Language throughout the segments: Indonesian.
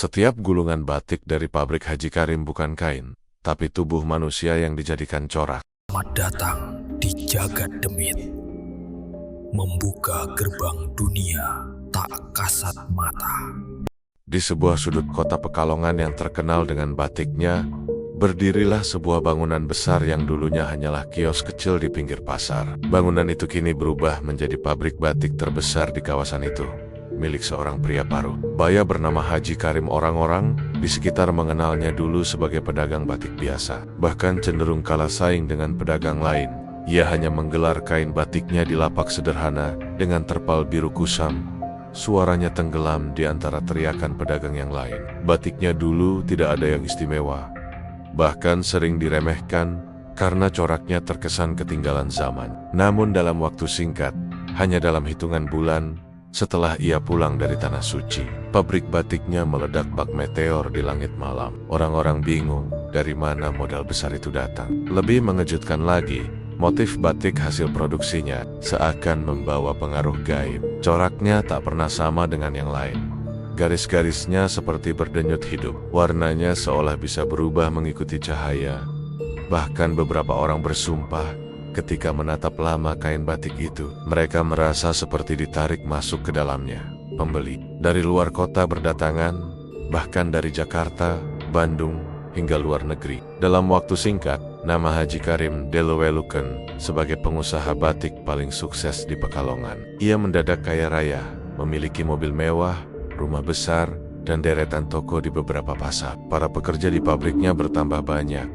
Setiap gulungan batik dari pabrik Haji Karim bukan kain, tapi tubuh manusia yang dijadikan corak. Selamat datang di Jagat Demit, membuka gerbang dunia tak kasat mata. Di sebuah sudut kota Pekalongan yang terkenal dengan batiknya, berdirilah sebuah bangunan besar yang dulunya hanyalah kios kecil di pinggir pasar. Bangunan itu kini berubah menjadi pabrik batik terbesar di kawasan itu, milik seorang pria paruh baya bernama Haji Karim. Orang-orang di sekitar mengenalnya dulu sebagai pedagang batik biasa, bahkan cenderung kalah saing dengan pedagang lain. Ia hanya menggelar kain batiknya di lapak sederhana dengan terpal biru kusam. Suaranya tenggelam di antara teriakan pedagang yang lain. Batiknya dulu tidak ada yang istimewa, bahkan sering diremehkan karena coraknya terkesan ketinggalan zaman. Namun dalam waktu singkat, hanya dalam hitungan bulan, setelah ia pulang dari Tanah Suci, pabrik batiknya meledak bak meteor di langit malam. Orang-orang bingung dari mana modal besar itu datang. Lebih mengejutkan lagi, motif batik hasil produksinya seakan membawa pengaruh gaib. Coraknya tak pernah sama dengan yang lain. Garis-garisnya seperti berdenyut hidup. Warnanya seolah bisa berubah mengikuti cahaya. Bahkan beberapa orang bersumpah ketika menatap lama kain batik itu, mereka merasa seperti ditarik masuk ke dalamnya. Pembeli dari luar kota berdatangan, bahkan dari Jakarta, Bandung, hingga luar negeri. Dalam waktu singkat, nama Haji Karim dilewelukan sebagai pengusaha batik paling sukses di Pekalongan. Ia mendadak kaya raya, memiliki mobil mewah, rumah besar, dan deretan toko di beberapa pasar. Para pekerja di pabriknya bertambah banyak,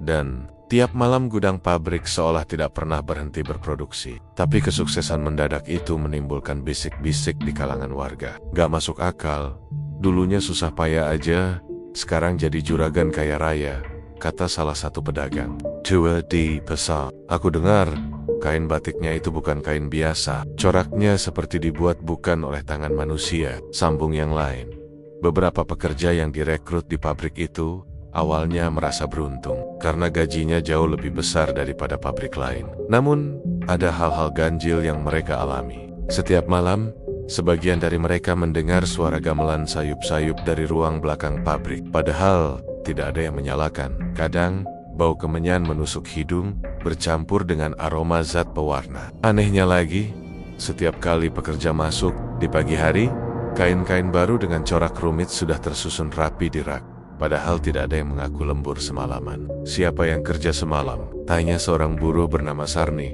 dan tiap malam gudang pabrik seolah tidak pernah berhenti berproduksi. Tapi kesuksesan mendadak itu menimbulkan bisik-bisik di kalangan warga. Gak masuk akal, dulunya susah payah aja, sekarang jadi juragan kaya raya, kata salah satu pedagang. Tua di pasar, aku dengar kain batiknya itu bukan kain biasa. Coraknya seperti dibuat bukan oleh tangan manusia, sambung yang lain. Beberapa pekerja yang direkrut di pabrik itu awalnya merasa beruntung karena gajinya jauh lebih besar daripada pabrik lain. Namun, ada hal-hal ganjil yang mereka alami. Setiap malam, sebagian dari mereka mendengar suara gamelan sayup-sayup dari ruang belakang pabrik. Padahal, tidak ada yang menyalakan. Kadang, bau kemenyan menusuk hidung, bercampur dengan aroma zat pewarna. Anehnya lagi, setiap kali pekerja masuk di pagi hari, kain-kain baru dengan corak rumit sudah tersusun rapi di rak. Padahal tidak ada yang mengaku lembur semalaman. Siapa yang kerja semalam? Tanya seorang buruh bernama Sarni.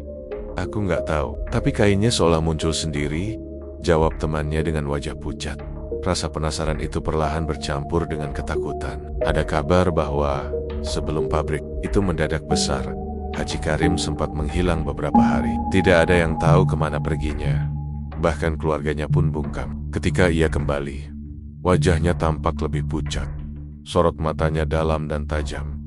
Aku nggak tahu, tapi kainnya seolah muncul sendiri, jawab temannya dengan wajah pucat. Rasa penasaran itu perlahan bercampur dengan ketakutan. Ada kabar bahwa sebelum pabrik itu mendadak besar, Haji Karim sempat menghilang beberapa hari. Tidak ada yang tahu kemana perginya. Bahkan keluarganya pun bungkam. Ketika ia kembali, wajahnya tampak lebih pucat. Sorot matanya dalam dan tajam,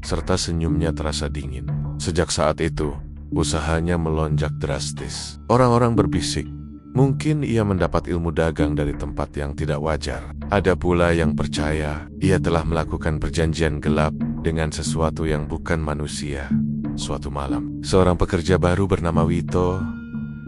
serta senyumnya terasa dingin. Sejak saat itu, usahanya melonjak drastis. Orang-orang berbisik, mungkin ia mendapat ilmu dagang dari tempat yang tidak wajar. Ada pula yang percaya ia telah melakukan perjanjian gelap dengan sesuatu yang bukan manusia. Suatu malam, seorang pekerja baru bernama Wito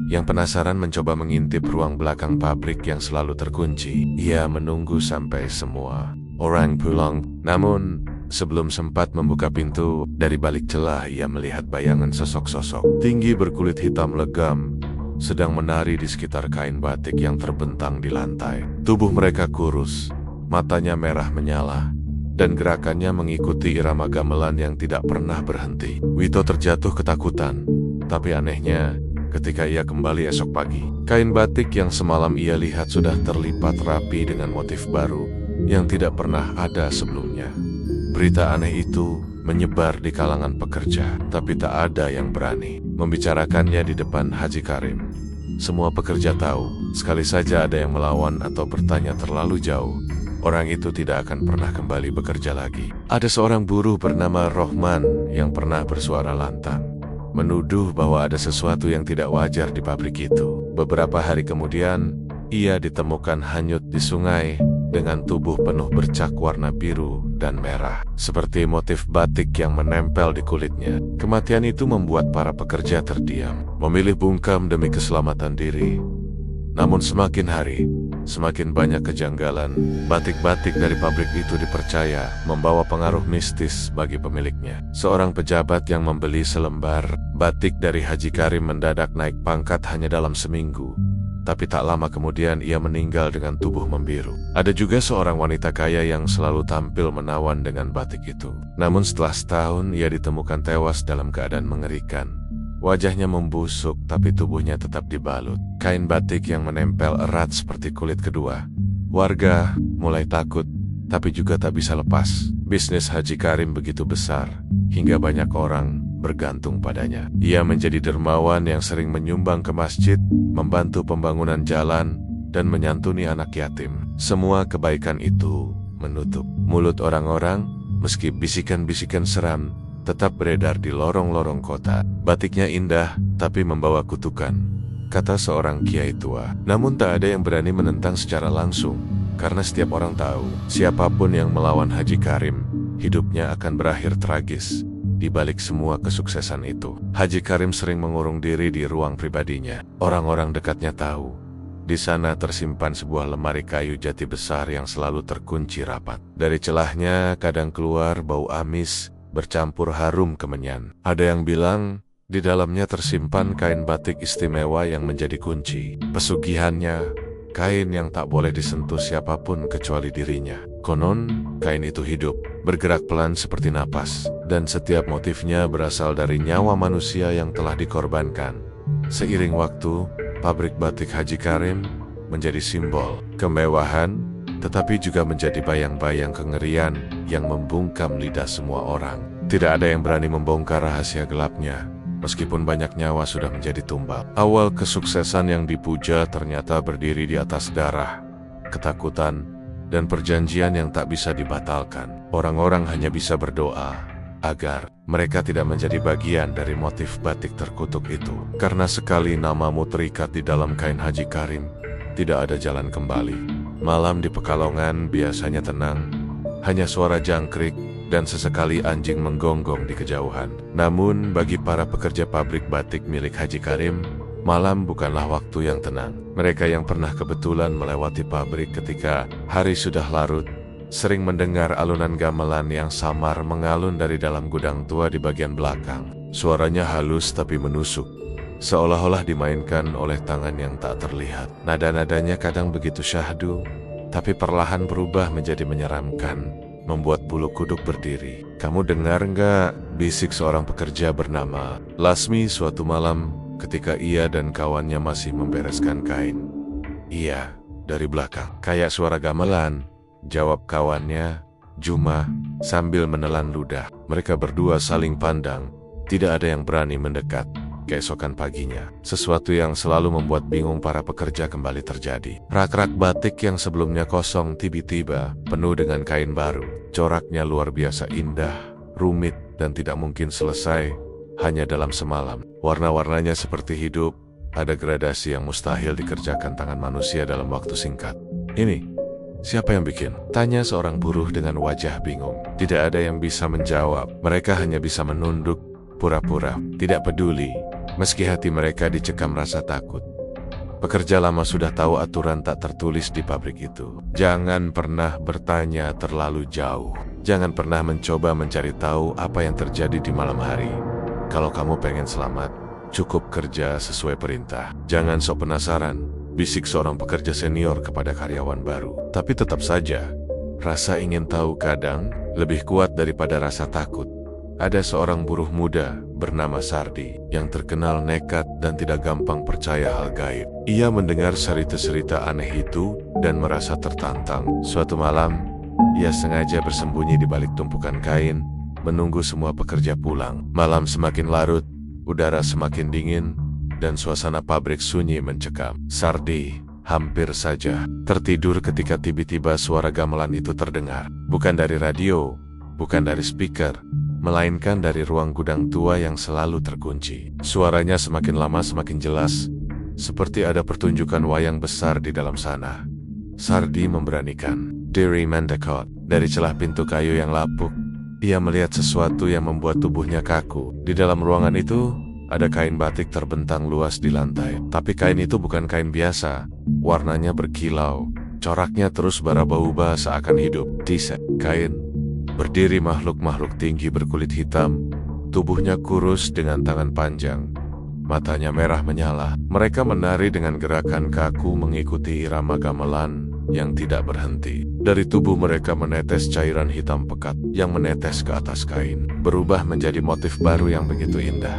yang penasaran mencoba mengintip ruang belakang pabrik yang selalu terkunci. Ia menunggu sampai semua orang pulang. Namun, sebelum sempat membuka pintu, dari balik celah ia melihat bayangan sosok-sosok tinggi berkulit hitam legam sedang menari di sekitar kain batik yang terbentang di lantai. Tubuh mereka kurus, matanya merah menyala, dan gerakannya mengikuti irama gamelan yang tidak pernah berhenti. Wito terjatuh ketakutan, tapi anehnya, ketika ia kembali esok pagi, kain batik yang semalam ia lihat sudah terlipat rapi dengan motif baru yang tidak pernah ada sebelumnya. Berita aneh itu menyebar di kalangan pekerja, tapi tak ada yang berani membicarakannya di depan Haji Karim. Semua pekerja tahu, sekali saja ada yang melawan atau bertanya terlalu jauh, orang itu tidak akan pernah kembali bekerja lagi. Ada seorang buruh bernama Rohman yang pernah bersuara lantang, menuduh bahwa ada sesuatu yang tidak wajar di pabrik itu. Beberapa hari kemudian, ia ditemukan hanyut di sungai dengan tubuh penuh bercak warna biru dan merah, seperti motif batik yang menempel di kulitnya. Kematian itu membuat para pekerja terdiam, memilih bungkam demi keselamatan diri. Namun semakin hari, semakin banyak kejanggalan. Batik-batik dari pabrik itu dipercaya membawa pengaruh mistis bagi pemiliknya. Seorang pejabat yang membeli selembar batik dari Haji Karim mendadak naik pangkat hanya dalam seminggu. Tapi tak lama kemudian ia meninggal dengan tubuh membiru. Ada juga seorang wanita kaya yang selalu tampil menawan dengan batik itu. Namun setelah setahun ia ditemukan tewas dalam keadaan mengerikan. Wajahnya membusuk tapi tubuhnya tetap dibalut kain batik yang menempel erat seperti kulit kedua. Warga mulai takut tapi juga tak bisa lepas. Bisnis Haji Karim begitu besar hingga banyak orang bergantung padanya. Ia menjadi dermawan yang sering menyumbang ke masjid, membantu pembangunan jalan, dan menyantuni anak yatim. Semua kebaikan itu menutup mulut orang-orang, meski bisikan-bisikan seram tetap beredar di lorong-lorong kota. Batiknya indah, tapi membawa kutukan, kata seorang kiai tua. Namun tak ada yang berani menentang secara langsung, karena setiap orang tahu, siapapun yang melawan Haji Karim, hidupnya akan berakhir tragis. Di balik semua kesuksesan itu, Haji Karim sering mengurung diri di ruang pribadinya. Orang-orang dekatnya tahu, di sana tersimpan sebuah lemari kayu jati besar yang selalu terkunci rapat. Dari celahnya kadang keluar bau amis, bercampur harum kemenyan. Ada yang bilang, di dalamnya tersimpan kain batik istimewa yang menjadi kunci. Pesugihannya, kain yang tak boleh disentuh siapapun kecuali dirinya. Konon, kain itu hidup, bergerak pelan seperti napas, dan setiap motifnya berasal dari nyawa manusia yang telah dikorbankan. Seiring waktu, pabrik batik Haji Karim menjadi simbol kemewahan, tetapi juga menjadi bayang-bayang kengerian yang membungkam lidah semua orang. Tidak ada yang berani membongkar rahasia gelapnya, meskipun banyak nyawa sudah menjadi tumbal. Awal kesuksesan yang dipuja ternyata berdiri di atas darah, ketakutan, dan perjanjian yang tak bisa dibatalkan. Orang-orang hanya bisa berdoa agar mereka tidak menjadi bagian dari motif batik terkutuk itu. Karena sekali namamu terikat di dalam kain Haji Karim, tidak ada jalan kembali. Malam di Pekalongan biasanya tenang, hanya suara jangkrik dan sesekali anjing menggonggong di kejauhan. Namun bagi para pekerja pabrik batik milik Haji Karim, malam bukanlah waktu yang tenang. Mereka yang pernah kebetulan melewati pabrik ketika hari sudah larut, sering mendengar alunan gamelan yang samar mengalun dari dalam gudang tua di bagian belakang. Suaranya halus tapi menusuk, seolah-olah dimainkan oleh tangan yang tak terlihat. Nada-nadanya kadang begitu syahdu, tapi perlahan berubah menjadi menyeramkan, membuat bulu kuduk berdiri. Kamu dengar nggak? Bisik seorang pekerja bernama Lasmi suatu malam ketika ia dan kawannya masih membereskan kain. Iya, dari belakang. Kayak suara gamelan, jawab kawannya, Juma, sambil menelan ludah. Mereka berdua saling pandang, tidak ada yang berani mendekat. Keesokan paginya, sesuatu yang selalu membuat bingung para pekerja kembali terjadi. Rak-rak batik yang sebelumnya kosong tiba-tiba penuh dengan kain baru. Coraknya luar biasa indah, rumit, dan tidak mungkin selesai hanya dalam semalam. Warna-warnanya seperti hidup, ada gradasi yang mustahil dikerjakan tangan manusia dalam waktu singkat. Ini, siapa yang bikin? Tanya seorang buruh dengan wajah bingung. Tidak ada yang bisa menjawab, mereka hanya bisa menunduk, pura-pura, tidak peduli, meski hati mereka dicekam rasa takut. Pekerja lama sudah tahu aturan tak tertulis di pabrik itu. Jangan pernah bertanya terlalu jauh. Jangan pernah mencoba mencari tahu apa yang terjadi di malam hari. Kalau kamu pengen selamat, cukup kerja sesuai perintah. Jangan sok penasaran, bisik seorang pekerja senior kepada karyawan baru. Tapi tetap saja, rasa ingin tahu kadang lebih kuat daripada rasa takut. Ada seorang buruh muda bernama Sardi yang terkenal nekat dan tidak gampang percaya hal gaib. Ia mendengar cerita-cerita aneh itu dan merasa tertantang. Suatu malam, ia sengaja bersembunyi di balik tumpukan kain, menunggu semua pekerja pulang. Malam semakin larut, udara semakin dingin, dan suasana pabrik sunyi mencekam. Sardi hampir saja tertidur ketika tiba-tiba suara gamelan itu terdengar. Bukan dari radio, bukan dari speaker, melainkan dari ruang gudang tua yang selalu terkunci. Suaranya semakin lama semakin jelas, seperti ada pertunjukan wayang besar di dalam sana. Sardi memberanikan diri mendekat. Dari celah pintu kayu yang lapuk, ia melihat sesuatu yang membuat tubuhnya kaku. Di dalam ruangan itu, ada kain batik terbentang luas di lantai. Tapi kain itu bukan kain biasa, warnanya berkilau, Coraknya terus berubah-ubah seakan hidup. Di set kain, berdiri makhluk-makhluk tinggi berkulit hitam. Tubuhnya kurus dengan tangan panjang. Matanya merah menyala. Mereka menari dengan gerakan kaku mengikuti irama gamelan yang tidak berhenti. Dari tubuh mereka menetes cairan hitam pekat yang menetes ke atas kain, berubah menjadi motif baru yang begitu indah.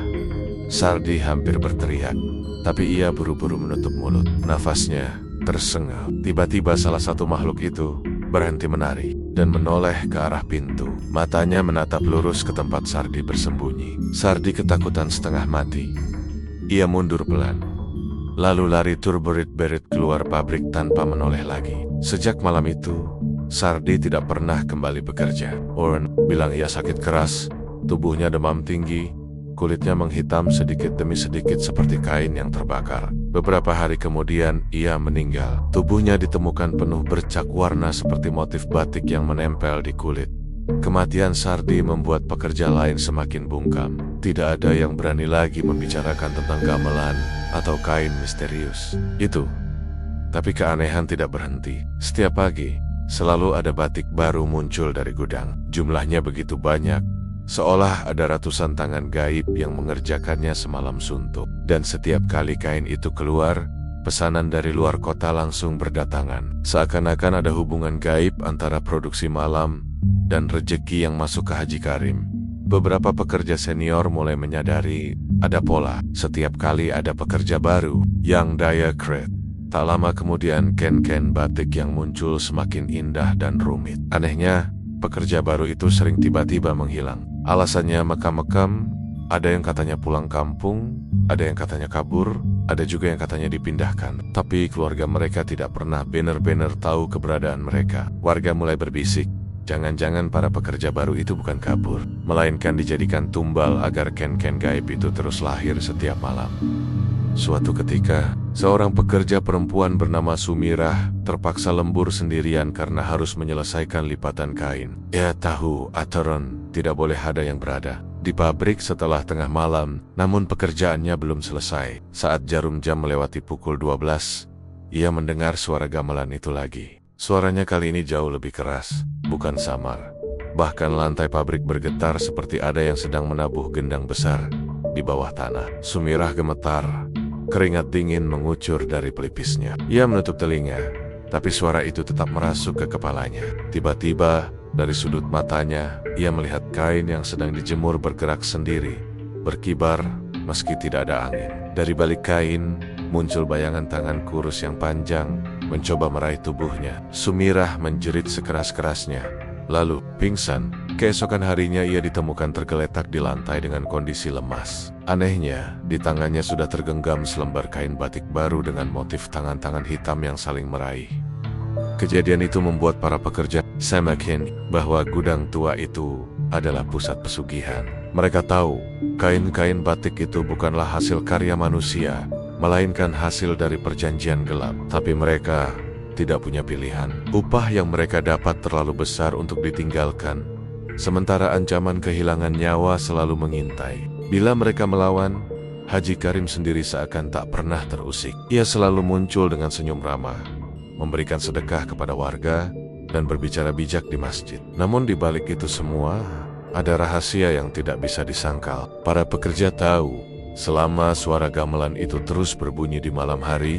Sardi hampir berteriak, tapi ia buru-buru menutup mulut. Nafasnya tersengal. Tiba-tiba salah satu makhluk itu berhenti menari dan menoleh ke arah pintu. Matanya menatap lurus ke tempat Sardi bersembunyi. Sardi ketakutan setengah mati. Ia mundur pelan, lalu lari turberit-berit keluar pabrik tanpa menoleh lagi. Sejak malam itu, Sardi tidak pernah kembali bekerja. Oren bilang ia sakit keras, tubuhnya demam tinggi, kulitnya menghitam sedikit demi sedikit seperti kain yang terbakar. Beberapa hari kemudian, ia meninggal. Tubuhnya ditemukan penuh bercak warna seperti motif batik yang menempel di kulit. Kematian Sardi membuat pekerja lain semakin bungkam. Tidak ada yang berani lagi membicarakan tentang gamelan atau kain misterius itu. Tapi keanehan tidak berhenti. Setiap pagi, selalu ada batik baru muncul dari gudang. Jumlahnya begitu banyak, seolah ada ratusan tangan gaib yang mengerjakannya semalam suntuk. Dan setiap kali kain itu keluar, pesanan dari luar kota langsung berdatangan. Seakan-akan ada hubungan gaib antara produksi malam dan rejeki yang masuk ke Haji Karim. Beberapa pekerja senior mulai menyadari ada pola. Setiap kali ada pekerja baru yang daya kred. Tak lama kemudian ken-ken batik yang muncul semakin indah dan rumit. Anehnya, pekerja baru itu sering tiba-tiba menghilang. Alasannya makam-makam, ada yang katanya pulang kampung, ada yang katanya kabur, ada juga yang katanya dipindahkan. Tapi keluarga mereka tidak pernah benar-benar tahu keberadaan mereka. Warga mulai berbisik, jangan-jangan para pekerja baru itu bukan kabur, melainkan dijadikan tumbal agar ken-ken gaib itu terus lahir setiap malam. Suatu ketika, seorang pekerja perempuan bernama Sumirah terpaksa lembur sendirian karena harus menyelesaikan lipatan kain. Ia tahu aturan tidak boleh ada yang berada di pabrik setelah tengah malam, namun pekerjaannya belum selesai. Saat jarum jam melewati pukul 12, ia mendengar suara gamelan itu lagi. Suaranya kali ini jauh lebih keras, bukan samar. Bahkan lantai pabrik bergetar seperti ada yang sedang menabuh gendang besar di bawah tanah. Sumirah gemetar, keringat dingin mengucur dari pelipisnya. Ia menutup telinga, tapi suara itu tetap merasuk ke kepalanya. Tiba-tiba, dari sudut matanya, ia melihat kain yang sedang dijemur bergerak sendiri, berkibar meski tidak ada angin. Dari balik kain, muncul bayangan tangan kurus yang panjang, mencoba meraih tubuhnya. Sumirah menjerit sekeras-kerasnya, lalu pingsan. Keesokan harinya ia ditemukan tergeletak di lantai dengan kondisi lemas. Anehnya, di tangannya sudah tergenggam selembar kain batik baru dengan motif tangan-tangan hitam yang saling meraih. Kejadian itu membuat para pekerja semakin bahwa gudang tua itu adalah pusat pesugihan. Mereka tahu, kain-kain batik itu bukanlah hasil karya manusia, melainkan hasil dari perjanjian gelap. Tapi mereka tidak punya pilihan. Upah yang mereka dapat terlalu besar untuk ditinggalkan, sementara ancaman kehilangan nyawa selalu mengintai. Bila mereka melawan, Haji Karim sendiri seakan tak pernah terusik. Ia selalu muncul dengan senyum ramah, memberikan sedekah kepada warga, dan berbicara bijak di masjid. Namun di balik itu semua, ada rahasia yang tidak bisa disangkal. Para pekerja tahu, selama suara gamelan itu terus berbunyi di malam hari,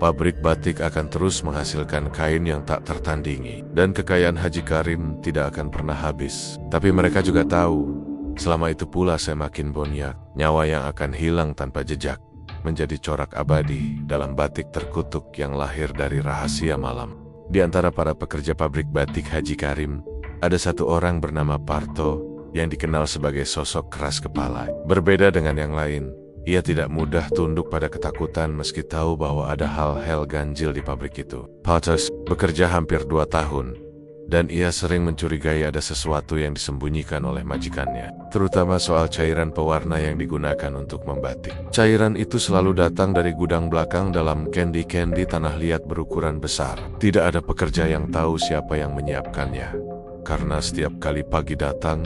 pabrik batik akan terus menghasilkan kain yang tak tertandingi. Dan kekayaan Haji Karim tidak akan pernah habis. Tapi mereka juga tahu, selama itu pula semakin bonyak, nyawa yang akan hilang tanpa jejak, menjadi corak abadi dalam batik terkutuk yang lahir dari rahasia malam. Di antara para pekerja pabrik batik Haji Karim, ada satu orang bernama Parto yang dikenal sebagai sosok keras kepala. Berbeda dengan yang lain, ia tidak mudah tunduk pada ketakutan meski tahu bahwa ada hal-hal ganjil di pabrik itu. Parto bekerja hampir 2 tahun, dan ia sering mencurigai ada sesuatu yang disembunyikan oleh majikannya, terutama soal cairan pewarna yang digunakan untuk membatik. Cairan itu selalu datang dari gudang belakang dalam kendi-kendi tanah liat berukuran besar. Tidak ada pekerja yang tahu siapa yang menyiapkannya, karena setiap kali pagi datang,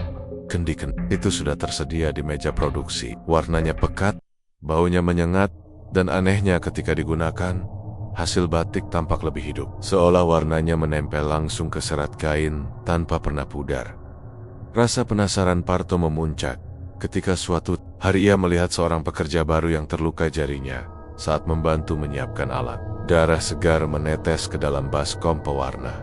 kendi-kendi itu sudah tersedia di meja produksi. Warnanya pekat, baunya menyengat, dan anehnya ketika digunakan, hasil batik tampak lebih hidup, seolah warnanya menempel langsung ke serat kain tanpa pernah pudar. Rasa penasaran Parto memuncak ketika suatu hari ia melihat seorang pekerja baru yang terluka jarinya saat membantu menyiapkan alat. Darah segar menetes ke dalam baskom pewarna.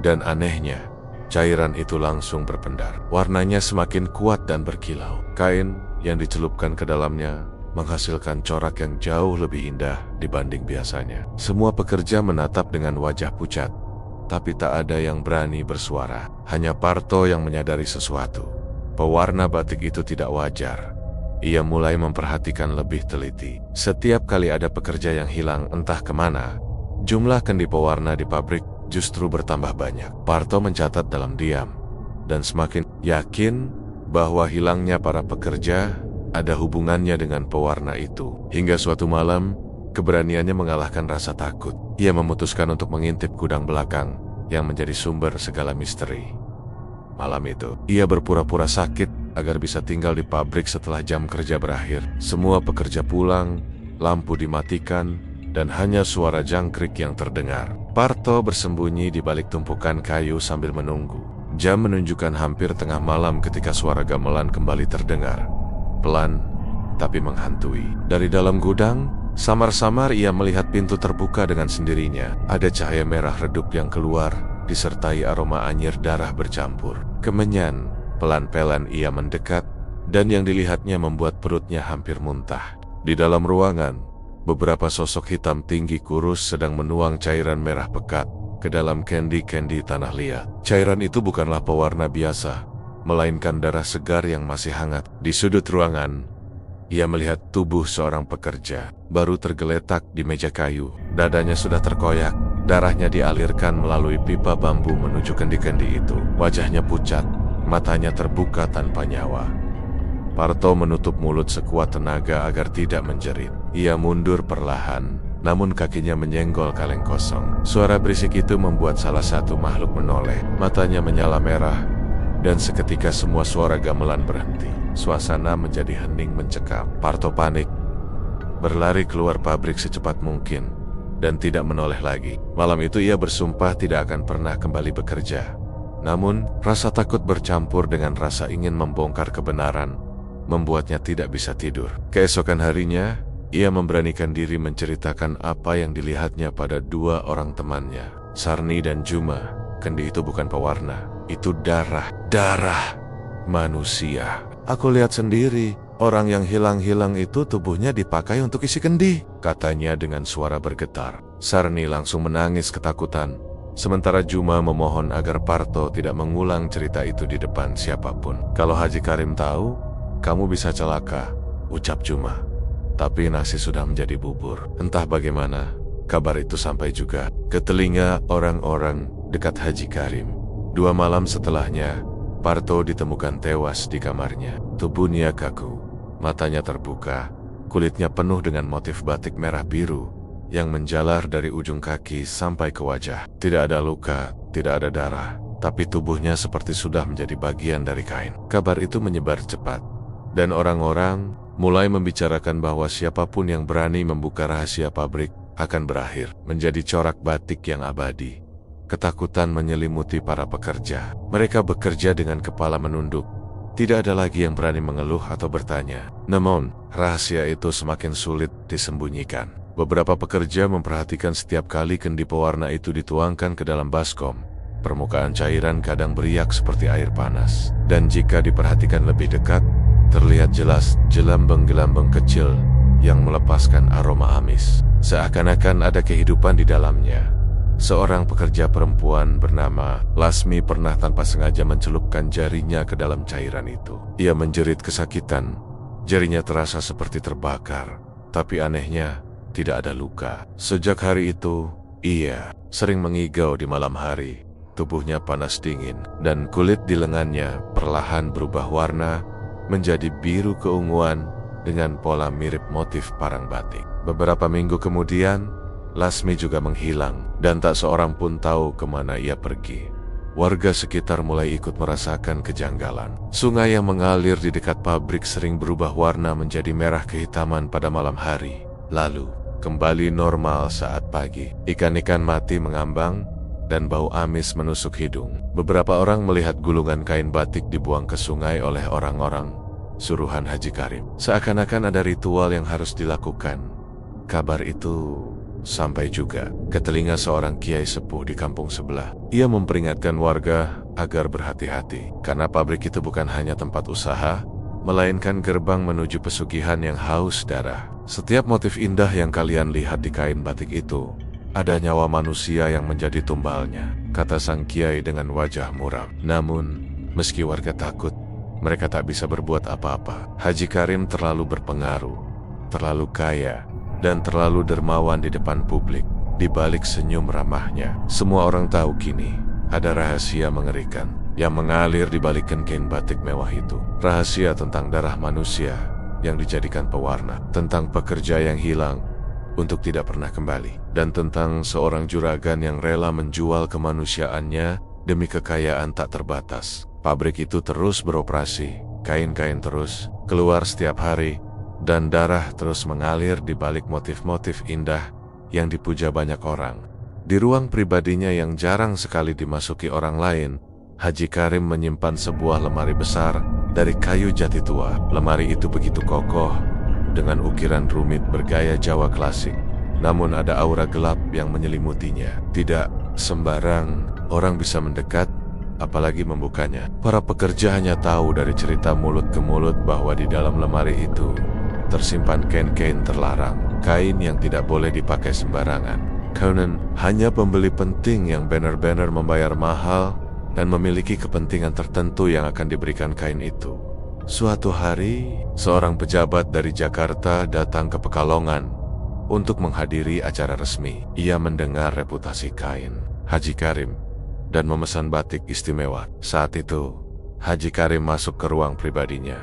Dan anehnya, cairan itu langsung berpendar. Warnanya semakin kuat dan berkilau. Kain yang dicelupkan ke dalamnya menghasilkan corak yang jauh lebih indah dibanding biasanya. Semua pekerja menatap dengan wajah pucat, tapi tak ada yang berani bersuara. Hanya Parto yang menyadari sesuatu. Pewarna batik itu tidak wajar. Ia mulai memperhatikan lebih teliti. Setiap kali ada pekerja yang hilang entah kemana, jumlah kendi pewarna di pabrik justru bertambah banyak. Parto mencatat dalam diam, dan semakin yakin bahwa hilangnya para pekerja ada hubungannya dengan pewarna itu. Hingga suatu malam, keberaniannya mengalahkan rasa takut. Ia memutuskan untuk mengintip gudang belakang yang menjadi sumber segala misteri. Malam itu, ia berpura-pura sakit agar bisa tinggal di pabrik setelah jam kerja berakhir. Semua pekerja pulang, lampu dimatikan, dan hanya suara jangkrik yang terdengar. Parto bersembunyi di balik tumpukan kayu sambil menunggu. Jam menunjukkan hampir tengah malam ketika suara gamelan kembali terdengar. Pelan, tapi menghantui. Dari dalam gudang, samar-samar ia melihat pintu terbuka dengan sendirinya. Ada cahaya merah redup yang keluar, disertai aroma anyir darah bercampur. Kemenyan, pelan-pelan ia mendekat, dan yang dilihatnya membuat perutnya hampir muntah. Di dalam ruangan, beberapa sosok hitam tinggi kurus sedang menuang cairan merah pekat ke dalam kendi-kendi tanah liat. Cairan itu bukanlah pewarna biasa, melainkan darah segar yang masih hangat. Di sudut ruangan, ia melihat tubuh seorang pekerja, baru tergeletak di meja kayu. Dadanya sudah terkoyak, darahnya dialirkan melalui pipa bambu menuju kendi-kendi itu. Wajahnya pucat, matanya terbuka tanpa nyawa. Parto menutup mulut sekuat tenaga agar tidak menjerit. Ia mundur perlahan, namun kakinya menyenggol kaleng kosong. Suara berisik itu membuat salah satu makhluk menoleh. Matanya menyala merah, dan seketika semua suara gamelan berhenti. Suasana menjadi hening mencekam. Parto panik, berlari keluar pabrik secepat mungkin, dan tidak menoleh lagi. Malam itu ia bersumpah tidak akan pernah kembali bekerja. Namun, rasa takut bercampur dengan rasa ingin membongkar kebenaran membuatnya tidak bisa tidur. Keesokan harinya, ia memberanikan diri menceritakan apa yang dilihatnya pada dua orang temannya, Sarni dan Juma. Kendi itu bukan pewarna, itu darah. Darah manusia. Aku lihat sendiri, orang yang hilang-hilang itu tubuhnya dipakai untuk isi kendi, katanya dengan suara bergetar. Sarni langsung menangis ketakutan. Sementara Juma memohon agar Parto tidak mengulang cerita itu di depan siapapun. Kalau Haji Karim tahu, kamu bisa celaka, ucap Juma. Tapi nasi sudah menjadi bubur. Entah bagaimana, kabar itu sampai juga ke telinga orang-orang dekat Haji Karim. 2 malam setelahnya, Parto ditemukan tewas di kamarnya. Tubuhnya kaku, matanya terbuka, kulitnya penuh dengan motif batik merah biru yang menjalar dari ujung kaki sampai ke wajah. Tidak ada luka, tidak ada darah, tapi tubuhnya seperti sudah menjadi bagian dari kain. Kabar itu menyebar cepat, dan orang-orang mulai membicarakan bahwa siapapun yang berani membuka rahasia pabrik akan berakhir menjadi corak batik yang abadi. Ketakutan menyelimuti para pekerja. Mereka bekerja dengan kepala menunduk. Tidak ada lagi yang berani mengeluh atau bertanya. Namun, rahasia itu semakin sulit disembunyikan. Beberapa pekerja memperhatikan setiap kali kendi pewarna itu dituangkan ke dalam baskom. Permukaan cairan kadang beriak seperti air panas. Dan jika diperhatikan lebih dekat, terlihat jelas gelambang-gelambang kecil yang melepaskan aroma amis. Seakan-akan ada kehidupan di dalamnya. Seorang pekerja perempuan bernama Lasmi pernah tanpa sengaja mencelupkan jarinya ke dalam cairan itu. Ia menjerit kesakitan. Jarinya terasa seperti terbakar, tapi anehnya tidak ada luka. Sejak hari itu, ia sering mengigau di malam hari. Tubuhnya panas dingin, dan kulit di lengannya perlahan berubah warna menjadi biru keunguan dengan pola mirip motif parang batik. Beberapa minggu kemudian, Lasmi juga menghilang, dan tak seorang pun tahu kemana ia pergi. Warga sekitar mulai ikut merasakan kejanggalan. Sungai yang mengalir di dekat pabrik sering berubah warna menjadi merah kehitaman pada malam hari. Lalu, kembali normal saat pagi. Ikan-ikan mati mengambang dan bau amis menusuk hidung. Beberapa orang melihat gulungan kain batik dibuang ke sungai oleh orang-orang suruhan Haji Karim. Seakan-akan ada ritual yang harus dilakukan. Kabar itu sampai juga ke telinga seorang kiai sepuh di kampung sebelah. Ia memperingatkan warga agar berhati-hati, karena pabrik itu bukan hanya tempat usaha, melainkan gerbang menuju pesugihan yang haus darah. Setiap motif indah yang kalian lihat di kain batik itu, ada nyawa manusia yang menjadi tumbalnya, kata sang kiai dengan wajah muram. Namun, meski warga takut, mereka tak bisa berbuat apa-apa. Haji Karim terlalu berpengaruh, terlalu kaya, dan terlalu dermawan di depan publik. Di balik senyum ramahnya, semua orang tahu kini ada rahasia mengerikan yang mengalir di balik kain batik mewah itu. Rahasia tentang darah manusia yang dijadikan pewarna, tentang pekerja yang hilang untuk tidak pernah kembali, dan tentang seorang juragan yang rela menjual kemanusiaannya demi kekayaan tak terbatas. Pabrik itu terus beroperasi, kain-kain terus keluar setiap hari, dan darah terus mengalir di balik motif-motif indah yang dipuja banyak orang. Di ruang pribadinya yang jarang sekali dimasuki orang lain, Haji Karim menyimpan sebuah lemari besar dari kayu jati tua. Lemari itu begitu kokoh, dengan ukiran rumit bergaya Jawa klasik. Namun ada aura gelap yang menyelimutinya. Tidak sembarang orang bisa mendekat, apalagi membukanya. Para pekerja hanya tahu dari cerita mulut ke mulut bahwa di dalam lemari itu tersimpan kain-kain terlarang, kain yang tidak boleh dipakai sembarangan. Konon, hanya pembeli penting yang benar-benar membayar mahal dan memiliki kepentingan tertentu yang akan diberikan kain itu. Suatu hari, seorang pejabat dari Jakarta datang ke Pekalongan untuk menghadiri acara resmi. Ia mendengar reputasi kain Haji Karim dan memesan batik istimewa. Saat itu, Haji Karim masuk ke ruang pribadinya,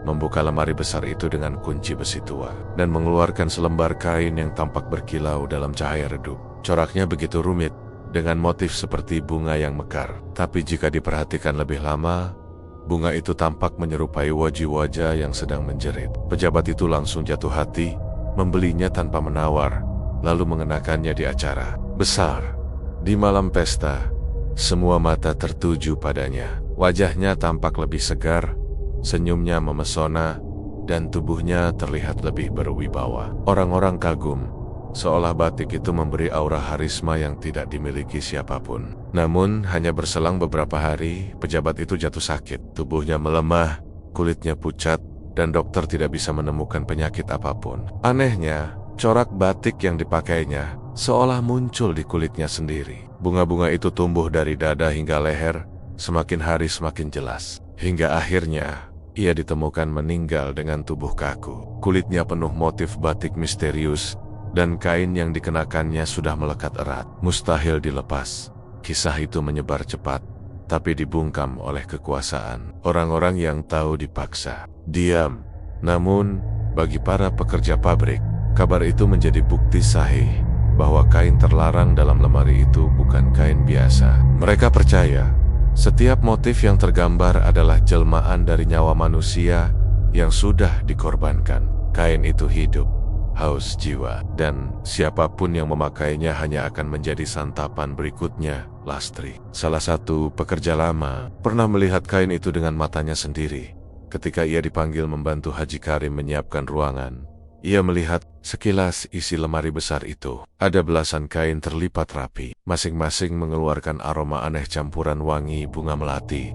membuka lemari besar itu dengan kunci besi tua, dan mengeluarkan selembar kain yang tampak berkilau dalam cahaya redup. Coraknya begitu rumit, dengan motif seperti bunga yang mekar. Tapi jika diperhatikan lebih lama, bunga itu tampak menyerupai wajah-wajah yang sedang menjerit. Pejabat itu langsung jatuh hati, membelinya tanpa menawar, lalu mengenakannya di acara besar. Di malam pesta, semua mata tertuju padanya. Wajahnya tampak lebih segar, senyumnya memesona, dan tubuhnya terlihat lebih berwibawa. Orang-orang kagum, seolah batik itu memberi aura harisma yang tidak dimiliki siapapun. Namun, hanya berselang beberapa hari, pejabat itu jatuh sakit. Tubuhnya melemah, kulitnya pucat, dan dokter tidak bisa menemukan penyakit apapun. Anehnya, corak batik yang dipakainya seolah muncul di kulitnya sendiri. Bunga-bunga itu tumbuh dari dada hingga leher, semakin hari semakin jelas. Hingga akhirnya, ia ditemukan meninggal dengan tubuh kaku. Kulitnya penuh motif batik misterius, dan kain yang dikenakannya sudah melekat erat, mustahil dilepas. Kisah itu menyebar cepat, tapi dibungkam oleh kekuasaan. Orang-orang yang tahu dipaksa diam. Namun, bagi para pekerja pabrik, kabar itu menjadi bukti sahih bahwa kain terlarang dalam lemari itu bukan kain biasa. Mereka percaya setiap motif yang tergambar adalah jelmaan dari nyawa manusia yang sudah dikorbankan. Kain itu hidup, haus jiwa, dan siapapun yang memakainya hanya akan menjadi santapan berikutnya. Lastri, salah satu pekerja lama, pernah melihat kain itu dengan matanya sendiri. Ketika ia dipanggil membantu Haji Karim menyiapkan ruangan, ia melihat sekilas isi lemari besar itu. Ada belasan kain terlipat rapi, masing-masing mengeluarkan aroma aneh campuran wangi bunga melati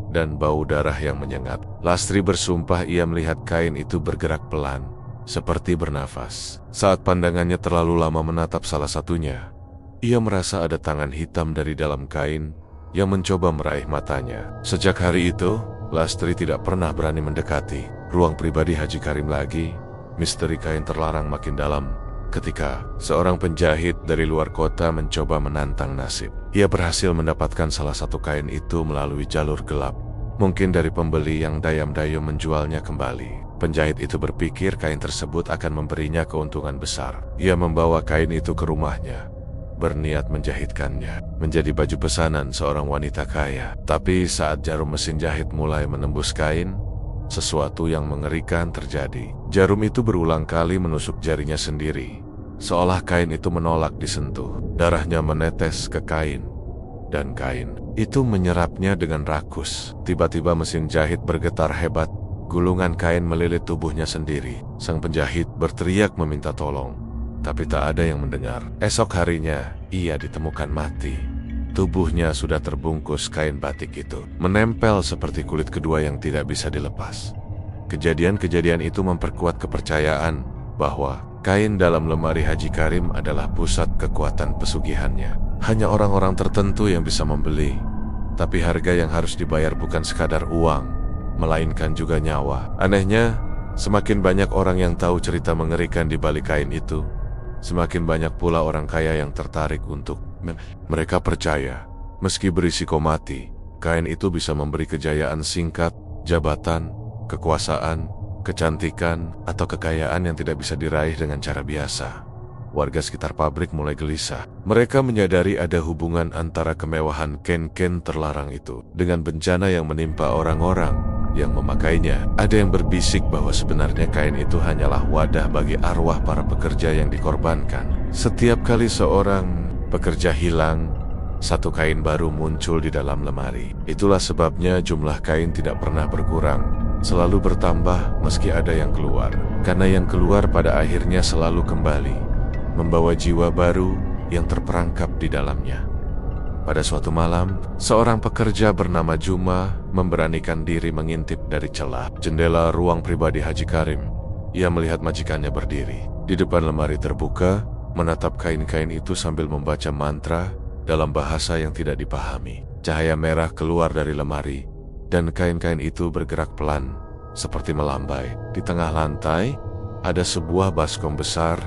dan bau darah yang menyengat. Lastri bersumpah ia melihat kain itu bergerak pelan, seperti bernafas. Saat pandangannya terlalu lama menatap salah satunya, ia merasa ada tangan hitam dari dalam kain yang mencoba meraih matanya. Sejak hari itu, Lastri tidak pernah berani mendekati ruang pribadi Haji Karim lagi. Misteri kain terlarang makin dalam ketika seorang penjahit dari luar kota mencoba menantang nasib. Ia berhasil mendapatkan salah satu kain itu melalui jalur gelap, mungkin dari pembeli yang dayam-dayum menjualnya kembali. Penjahit itu berpikir kain tersebut akan memberinya keuntungan besar. Ia membawa kain itu ke rumahnya, berniat menjahitkannya menjadi baju pesanan seorang wanita kaya. Tapi saat jarum mesin jahit mulai menembus kain, sesuatu yang mengerikan terjadi. Jarum itu berulang kali menusuk jarinya sendiri, seolah kain itu menolak disentuh. Darahnya menetes ke kain, dan kain itu menyerapnya dengan rakus. Tiba-tiba mesin jahit bergetar hebat. Gulungan kain melilit tubuhnya sendiri. Sang penjahit berteriak meminta tolong, tapi tak ada yang mendengar. Esok harinya, ia ditemukan mati. Tubuhnya sudah terbungkus kain batik itu, menempel seperti kulit kedua yang tidak bisa dilepas. Kejadian-kejadian itu memperkuat kepercayaan bahwa kain dalam lemari Haji Karim adalah pusat kekuatan pesugihannya. Hanya orang-orang tertentu yang bisa membeli, tapi harga yang harus dibayar bukan sekadar uang, melainkan juga nyawa. Anehnya, semakin banyak orang yang tahu cerita mengerikan di balik kain itu, semakin banyak pula orang kaya yang tertarik untuk mereka percaya, meski berisiko mati, kain itu bisa memberi kejayaan singkat, jabatan, kekuasaan, kecantikan, atau kekayaan yang tidak bisa diraih dengan cara biasa. Warga sekitar pabrik mulai gelisah. Mereka menyadari ada hubungan antara kemewahan kain-kain terlarang itu dengan bencana yang menimpa orang-orang yang memakainya. Ada yang berbisik bahwa sebenarnya kain itu hanyalah wadah bagi arwah para pekerja yang dikorbankan. Setiap kali seorang pekerja hilang, satu kain baru muncul di dalam lemari. Itulah sebabnya jumlah kain tidak pernah berkurang, selalu bertambah meski ada yang keluar. Karena yang keluar pada akhirnya selalu kembali, membawa jiwa baru yang terperangkap di dalamnya. Pada suatu malam, seorang pekerja bernama Juma memberanikan diri mengintip dari celah jendela ruang pribadi Haji Karim. Ia melihat majikannya berdiri di depan lemari terbuka, menatap kain-kain itu sambil membaca mantra dalam bahasa yang tidak dipahami. Cahaya merah keluar dari lemari, dan kain-kain itu bergerak pelan, seperti melambai. Di tengah lantai, ada sebuah baskom besar,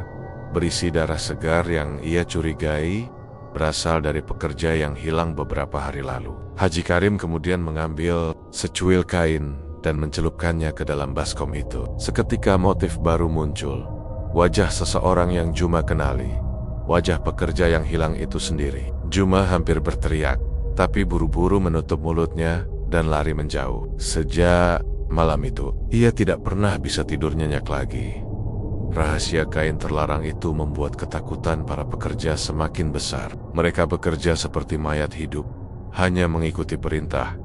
berisi darah segar yang ia curigai berasal dari pekerja yang hilang beberapa hari lalu. Haji Karim kemudian mengambil secuil kain dan mencelupkannya ke dalam baskom itu. Seketika motif baru muncul. Wajah seseorang yang Juma kenali. Wajah pekerja yang hilang itu sendiri. Juma hampir berteriak, tapi buru-buru menutup mulutnya dan lari menjauh. Sejak malam itu, ia tidak pernah bisa tidur nyenyak lagi. Rahasia kain terlarang itu membuat ketakutan para pekerja semakin besar. Mereka bekerja seperti mayat hidup, hanya mengikuti perintah.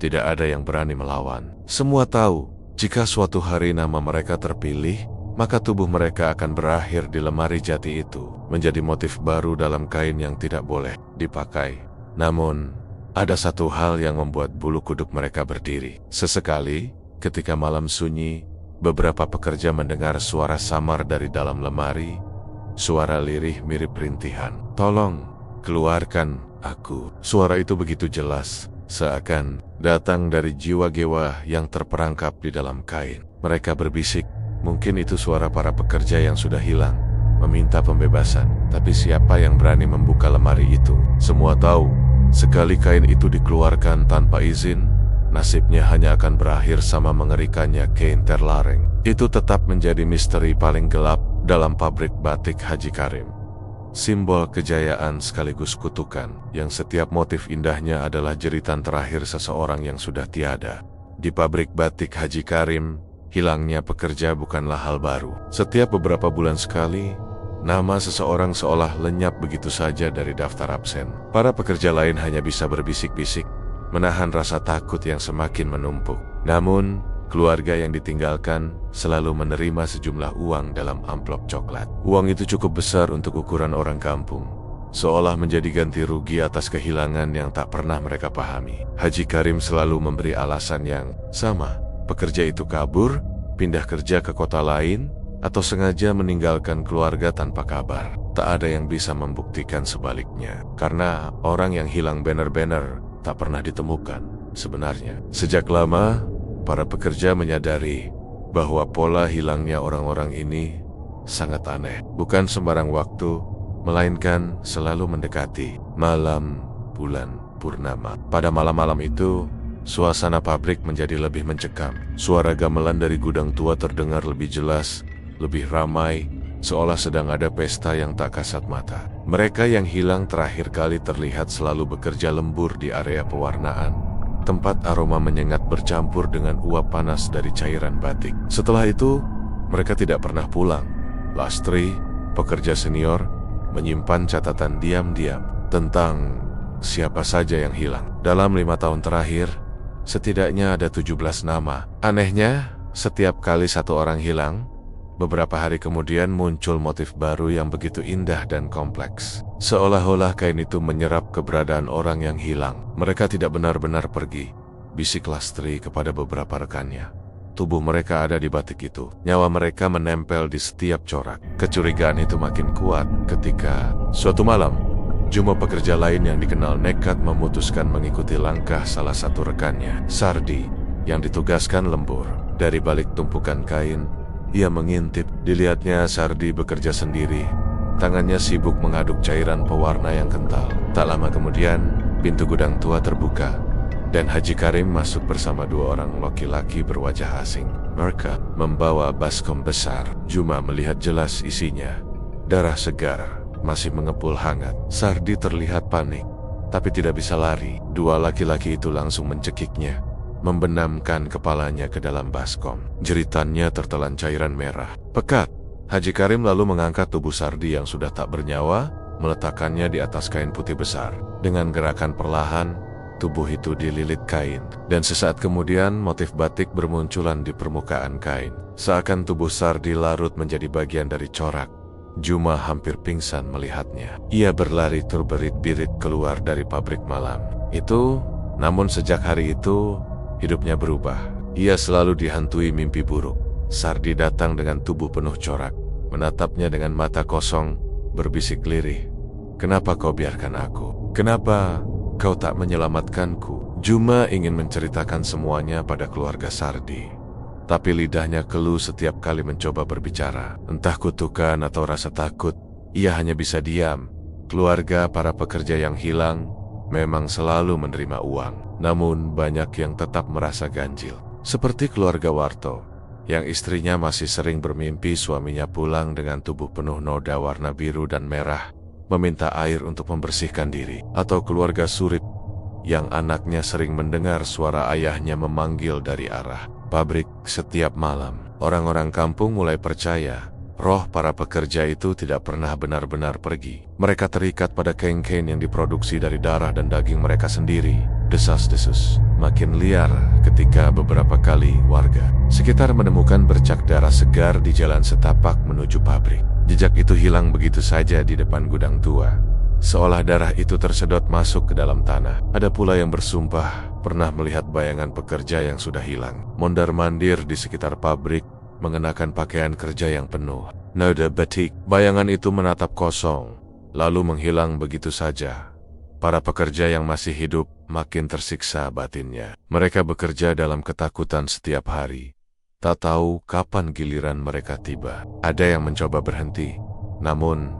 Tidak ada yang berani melawan. Semua tahu, jika suatu hari nama mereka terpilih, maka tubuh mereka akan berakhir di lemari jati itu, menjadi motif baru dalam kain yang tidak boleh dipakai. Namun, ada satu hal yang membuat bulu kuduk mereka berdiri. Sesekali, ketika malam sunyi, beberapa pekerja mendengar suara samar dari dalam lemari, suara lirih mirip rintihan. "Tolong, keluarkan aku." Suara itu begitu jelas, seakan datang dari jiwa-jiwa yang terperangkap di dalam kain. Mereka berbisik, mungkin itu suara para pekerja yang sudah hilang, meminta pembebasan. Tapi siapa yang berani membuka lemari itu? Semua tahu, sekali kain itu dikeluarkan tanpa izin, nasibnya hanya akan berakhir sama mengerikannya kain terlarang. Itu tetap menjadi misteri paling gelap dalam pabrik batik Haji Karim. Simbol kejayaan sekaligus kutukan, yang setiap motif indahnya adalah jeritan terakhir seseorang yang sudah tiada. Di pabrik batik Haji Karim, hilangnya pekerja bukanlah hal baru. Setiap beberapa bulan sekali, nama seseorang seolah lenyap begitu saja dari daftar absen. Para pekerja lain hanya bisa berbisik-bisik, menahan rasa takut yang semakin menumpuk. Namun, keluarga yang ditinggalkan selalu menerima sejumlah uang dalam amplop coklat. Uang itu cukup besar untuk ukuran orang kampung, seolah menjadi ganti rugi atas kehilangan yang tak pernah mereka pahami. Haji Karim selalu memberi alasan yang sama. Pekerja itu kabur, pindah kerja ke kota lain, atau sengaja meninggalkan keluarga tanpa kabar. Tak ada yang bisa membuktikan sebaliknya, karena orang yang hilang benar-benar tak pernah ditemukan sebenarnya. Sejak lama, para pekerja menyadari bahwa pola hilangnya orang-orang ini sangat aneh. Bukan sembarang waktu, melainkan selalu mendekati malam bulan purnama. Pada malam-malam itu, suasana pabrik menjadi lebih mencekam. Suara gamelan dari gudang tua terdengar lebih jelas, lebih ramai, seolah sedang ada pesta yang tak kasat mata. Mereka yang hilang terakhir kali terlihat selalu bekerja lembur di area pewarnaan, tempat aroma menyengat bercampur dengan uap panas dari cairan batik. Setelah itu, mereka tidak pernah pulang. Lastri, pekerja senior menyimpan catatan diam-diam tentang siapa saja yang hilang. Dalam 5 tahun terakhir, setidaknya ada 17 nama. Anehnya, setiap kali satu orang hilang, beberapa hari kemudian muncul motif baru yang begitu indah dan kompleks. Seolah-olah kain itu menyerap keberadaan orang yang hilang. Mereka tidak benar-benar pergi, bisik Lastri kepada beberapa rekannya. Tubuh mereka ada di batik itu. Nyawa mereka menempel di setiap corak. Kecurigaan itu makin kuat ketika suatu malam, jumlah pekerja lain yang dikenal nekat memutuskan mengikuti langkah salah satu rekannya, Sardi, yang ditugaskan lembur. Dari balik tumpukan kain, ia mengintip. Dilihatnya Sardi bekerja sendiri. Tangannya sibuk mengaduk cairan pewarna yang kental. Tak lama kemudian, pintu gudang tua terbuka dan Haji Karim masuk bersama 2 orang laki-laki berwajah asing. Mereka membawa baskom besar. Juma melihat jelas isinya. Darah segar masih mengepul hangat. Sardi terlihat panik, tapi tidak bisa lari. 2 laki-laki itu langsung mencekiknya, membenamkan kepalanya ke dalam baskom. Jeritannya tertelan cairan merah pekat. Haji Karim lalu mengangkat tubuh Sardi yang sudah tak bernyawa, meletakkannya di atas kain putih besar. Dengan gerakan perlahan, tubuh itu dililit kain, dan sesaat kemudian motif batik bermunculan di permukaan kain. Seakan tubuh Sardi larut menjadi bagian dari corak. Juma hampir pingsan melihatnya. Ia berlari terberit-birit keluar dari pabrik malam itu. Namun sejak hari itu, hidupnya berubah. Ia selalu dihantui mimpi buruk. Sardi datang dengan tubuh penuh corak, menatapnya dengan mata kosong, berbisik lirih. "Kenapa kau biarkan aku? Kenapa kau tak menyelamatkanku?" Juma ingin menceritakan semuanya pada keluarga Sardi, tapi lidahnya keluh setiap kali mencoba berbicara. Entah kutukan atau rasa takut, ia hanya bisa diam. Keluarga para pekerja yang hilang memang selalu menerima uang, namun banyak yang tetap merasa ganjil. Seperti keluarga Warto, yang istrinya masih sering bermimpi suaminya pulang dengan tubuh penuh noda warna biru dan merah, meminta air untuk membersihkan diri. Atau keluarga Surip, yang anaknya sering mendengar suara ayahnya memanggil dari arah pabrik setiap malam. Orang-orang kampung mulai percaya roh para pekerja itu tidak pernah benar-benar pergi. Mereka terikat pada kain-kain yang diproduksi dari darah dan daging mereka sendiri. Desas-desus makin liar ketika beberapa kali warga sekitar menemukan bercak darah segar di jalan setapak menuju pabrik. Jejak itu hilang begitu saja di depan gudang tua, seolah darah itu tersedot masuk ke dalam tanah. Ada pula yang bersumpah pernah melihat bayangan pekerja yang sudah hilang, mondar-mandir di sekitar pabrik, mengenakan pakaian kerja yang penuh noda batik. Bayangan itu menatap kosong, lalu menghilang begitu saja. Para pekerja yang masih hidup makin tersiksa batinnya. Mereka bekerja dalam ketakutan setiap hari. Tak tahu kapan giliran mereka tiba. Ada yang mencoba berhenti, namun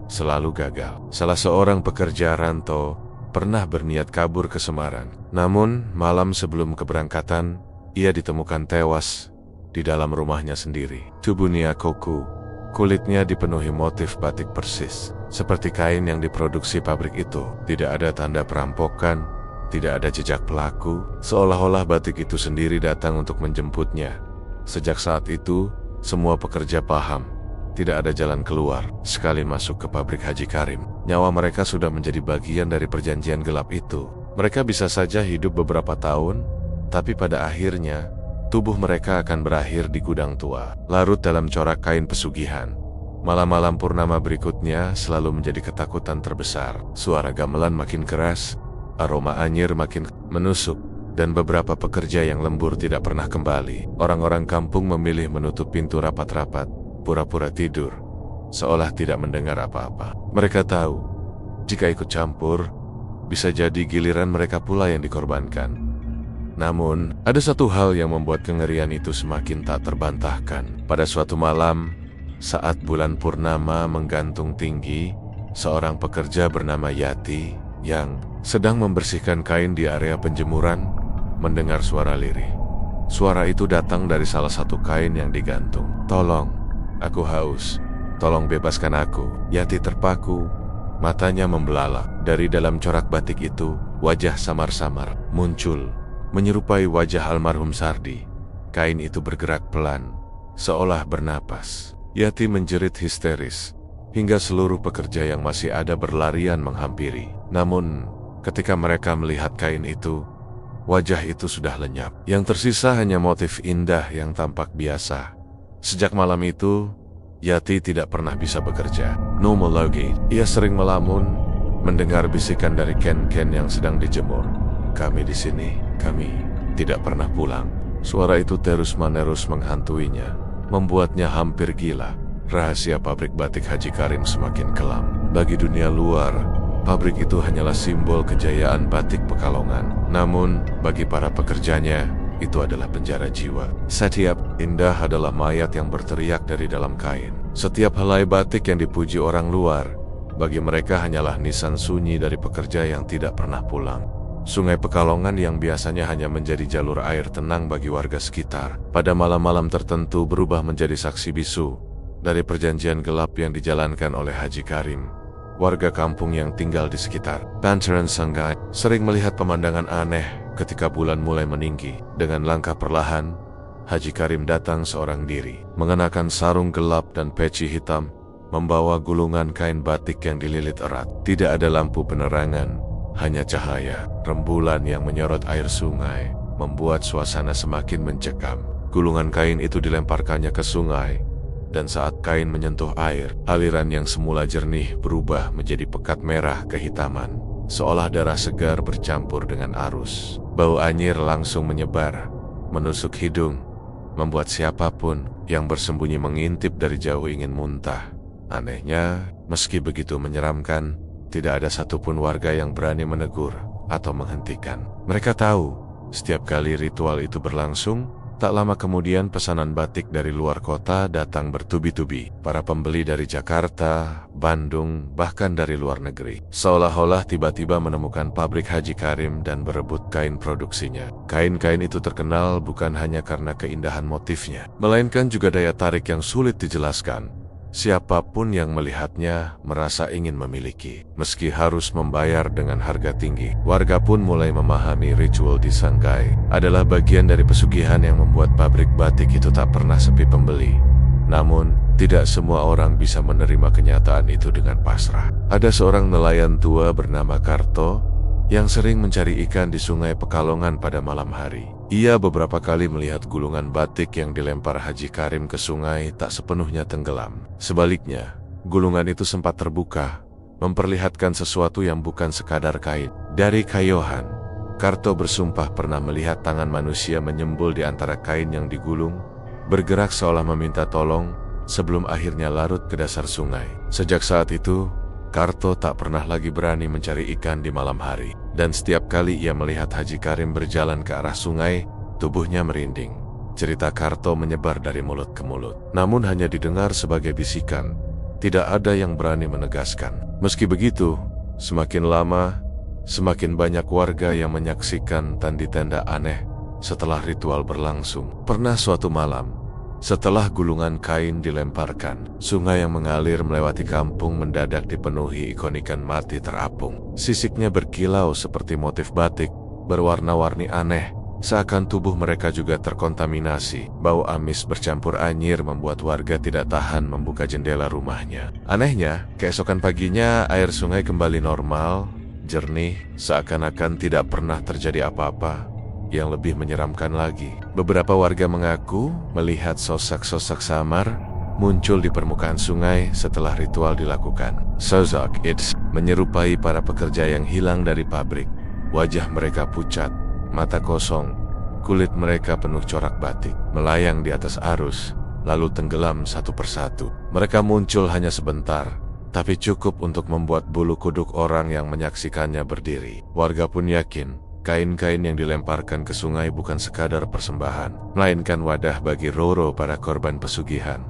selalu gagal. Salah seorang pekerja Ranto pernah berniat kabur ke Semarang. Namun malam sebelum keberangkatan, ia ditemukan tewas di dalam rumahnya sendiri. Tubuh Niakoku, kulitnya dipenuhi motif batik persis seperti kain yang diproduksi pabrik itu. Tidak ada tanda perampokan, tidak ada jejak pelaku, seolah-olah batik itu sendiri datang untuk menjemputnya. Sejak saat itu, semua pekerja paham tidak ada jalan keluar. Sekali masuk ke pabrik Haji Karim, nyawa mereka sudah menjadi bagian dari perjanjian gelap itu. Mereka bisa saja hidup beberapa tahun, tapi pada akhirnya tubuh mereka akan berakhir di gudang tua, larut dalam corak kain pesugihan. Malam-malam purnama berikutnya selalu menjadi ketakutan terbesar. Suara gamelan makin keras, aroma anyir makin menusuk, dan beberapa pekerja yang lembur tidak pernah kembali. Orang-orang kampung memilih menutup pintu rapat-rapat, pura-pura tidur, seolah tidak mendengar apa-apa. Mereka tahu, jika ikut campur, bisa jadi giliran mereka pula yang dikorbankan. Namun, ada satu hal yang membuat kengerian itu semakin tak terbantahkan. Pada suatu malam, saat bulan purnama menggantung tinggi, seorang pekerja bernama Yati yang sedang membersihkan kain di area penjemuran mendengar suara lirih. Suara itu datang dari salah satu kain yang digantung. "Tolong, aku haus. Tolong bebaskan aku." Yati terpaku, matanya membelalak. Dari dalam corak batik itu, wajah samar-samar muncul, menyerupai wajah almarhum Sardi. Kain itu bergerak pelan, seolah bernapas. Yati menjerit histeris, hingga seluruh pekerja yang masih ada berlarian menghampiri. Namun, ketika mereka melihat kain itu, wajah itu sudah lenyap. Yang tersisa hanya motif indah yang tampak biasa. Sejak malam itu, Yati tidak pernah bisa bekerja. No more lagi. Ia sering melamun, mendengar bisikan dari Ken-Ken yang sedang dijemur. Kami di sini, kami tidak pernah pulang. Suara itu terus-menerus menghantuinya, membuatnya hampir gila. Rahasia pabrik batik Haji Karim semakin kelam. Bagi dunia luar, pabrik itu hanyalah simbol kejayaan batik Pekalongan. Namun, bagi para pekerjanya, itu adalah penjara jiwa. Setiap indah adalah mayat yang berteriak dari dalam kain. Setiap helai batik yang dipuji orang luar, bagi mereka hanyalah nisan sunyi dari pekerja yang tidak pernah pulang. Sungai Pekalongan yang biasanya hanya menjadi jalur air tenang bagi warga sekitar, pada malam-malam tertentu berubah menjadi saksi bisu dari perjanjian gelap yang dijalankan oleh Haji Karim. Warga kampung yang tinggal di sekitar bantaran sungai sering melihat pemandangan aneh ketika bulan mulai meninggi. Dengan langkah perlahan, Haji Karim datang seorang diri, mengenakan sarung gelap dan peci hitam, membawa gulungan kain batik yang dililit erat. Tidak ada lampu penerangan, hanya cahaya rembulan yang menyorot air sungai, membuat suasana semakin mencekam. Gulungan kain itu dilemparkannya ke sungai, dan saat kain menyentuh air, aliran yang semula jernih berubah menjadi pekat merah kehitaman, seolah darah segar bercampur dengan arus. Bau anyir langsung menyebar, menusuk hidung, membuat siapapun yang bersembunyi mengintip dari jauh ingin muntah. Anehnya, meski begitu menyeramkan, tidak ada satupun warga yang berani menegur atau menghentikan. Mereka tahu, setiap kali ritual itu berlangsung, tak lama kemudian pesanan batik dari luar kota datang bertubi-tubi. Para pembeli dari Jakarta, Bandung, bahkan dari luar negeri, seolah-olah tiba-tiba menemukan pabrik Haji Karim dan berebut kain produksinya. Kain-kain itu terkenal bukan hanya karena keindahan motifnya, melainkan juga daya tarik yang sulit dijelaskan. Siapapun yang melihatnya merasa ingin memiliki, meski harus membayar dengan harga tinggi. Warga pun mulai memahami ritual di Sanggai adalah bagian dari pesugihan yang membuat pabrik batik itu tak pernah sepi pembeli. Namun, tidak semua orang bisa menerima kenyataan itu dengan pasrah. Ada seorang nelayan tua bernama Karto yang sering mencari ikan di Sungai Pekalongan pada malam hari. Ia beberapa kali melihat gulungan batik yang dilempar Haji Karim ke sungai tak sepenuhnya tenggelam. Sebaliknya, gulungan itu sempat terbuka, memperlihatkan sesuatu yang bukan sekadar kain. Dari kayohan, Karto bersumpah pernah melihat tangan manusia menyembul di antara kain yang digulung, bergerak seolah meminta tolong, sebelum akhirnya larut ke dasar sungai. Sejak saat itu, Karto tak pernah lagi berani mencari ikan di malam hari. Dan setiap kali ia melihat Haji Karim berjalan ke arah sungai, tubuhnya merinding. Cerita Karto menyebar dari mulut ke mulut, namun hanya didengar sebagai bisikan. Tidak ada yang berani menegaskan. Meski begitu, semakin lama, semakin banyak warga yang menyaksikan tanda-tanda aneh setelah ritual berlangsung. Pernah suatu malam, setelah gulungan kain dilemparkan, sungai yang mengalir melewati kampung mendadak dipenuhi ikan-ikan mati terapung. Sisiknya berkilau seperti motif batik, berwarna-warni aneh, seakan tubuh mereka juga terkontaminasi. Bau amis bercampur anyir membuat warga tidak tahan membuka jendela rumahnya. Anehnya, keesokan paginya air sungai kembali normal, jernih, seakan-akan tidak pernah terjadi apa-apa. Yang lebih menyeramkan lagi, beberapa warga mengaku melihat sosok-sosok samar muncul di permukaan sungai setelah ritual dilakukan. Sosok itu menyerupai para pekerja yang hilang dari pabrik. Wajah mereka pucat, mata kosong, kulit mereka penuh corak batik, melayang di atas arus, lalu tenggelam satu persatu. Mereka muncul hanya sebentar, tapi cukup untuk membuat bulu kuduk orang yang menyaksikannya berdiri. Warga pun yakin kain-kain yang dilemparkan ke sungai bukan sekadar persembahan, melainkan wadah bagi Roro para korban pesugihan.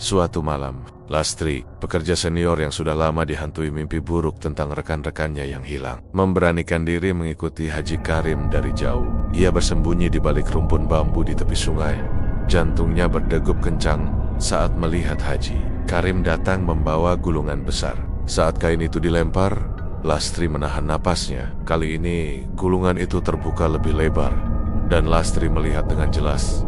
Suatu malam, Lastri, pekerja senior yang sudah lama dihantui mimpi buruk tentang rekan-rekannya yang hilang, memberanikan diri mengikuti Haji Karim dari jauh. Ia bersembunyi di balik rumpun bambu di tepi sungai. Jantungnya berdegup kencang saat melihat Haji Karim datang membawa gulungan besar. Saat kain itu dilempar, Lastri menahan napasnya. Kali ini, gulungan itu terbuka lebih lebar, dan Lastri melihat dengan jelas.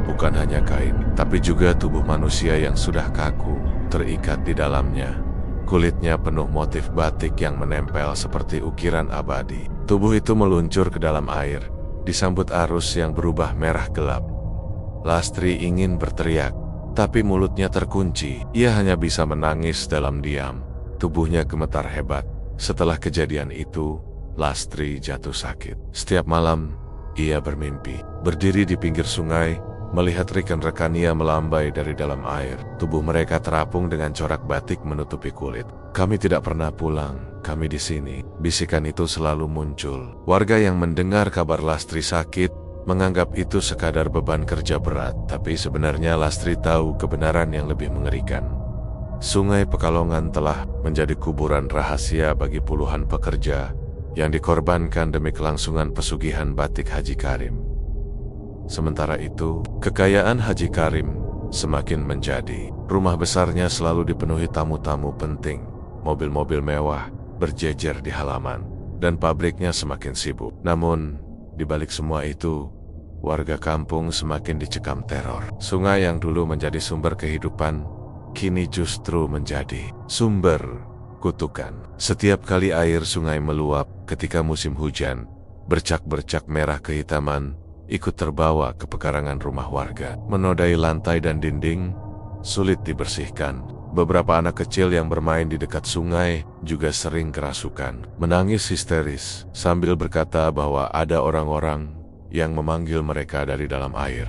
Bukan hanya kain, tapi juga tubuh manusia yang sudah kaku, terikat di dalamnya. Kulitnya penuh motif batik yang menempel seperti ukiran abadi. Tubuh itu meluncur ke dalam air, disambut arus yang berubah merah gelap. Lastri ingin berteriak, tapi mulutnya terkunci. Ia hanya bisa menangis dalam diam. Tubuhnya gemetar hebat. Setelah kejadian itu, Lastri jatuh sakit. Setiap malam, ia bermimpi berdiri di pinggir sungai, melihat rekan-rekannya melambai dari dalam air. Tubuh mereka terapung dengan corak batik menutupi kulit. "Kami tidak pernah pulang, kami di sini." Bisikan itu selalu muncul. Warga yang mendengar kabar Lastri sakit menganggap itu sekadar beban kerja berat, tapi sebenarnya Lastri tahu kebenaran yang lebih mengerikan. Sungai Pekalongan telah menjadi kuburan rahasia bagi puluhan pekerja yang dikorbankan demi kelangsungan pesugihan batik Haji Karim. Sementara itu, kekayaan Haji Karim semakin menjadi. Rumah besarnya selalu dipenuhi tamu-tamu penting. Mobil-mobil mewah berjejer di halaman, dan pabriknya semakin sibuk. Namun, di balik semua itu, warga kampung semakin dicekam teror. Sungai yang dulu menjadi sumber kehidupan, kini justru menjadi sumber kutukan. Setiap kali air sungai meluap ketika musim hujan, bercak-bercak merah kehitaman ikut terbawa ke pekarangan rumah warga, menodai lantai dan dinding, sulit dibersihkan. Beberapa anak kecil yang bermain di dekat sungai juga sering kerasukan, menangis histeris sambil berkata bahwa ada orang-orang yang memanggil mereka dari dalam air.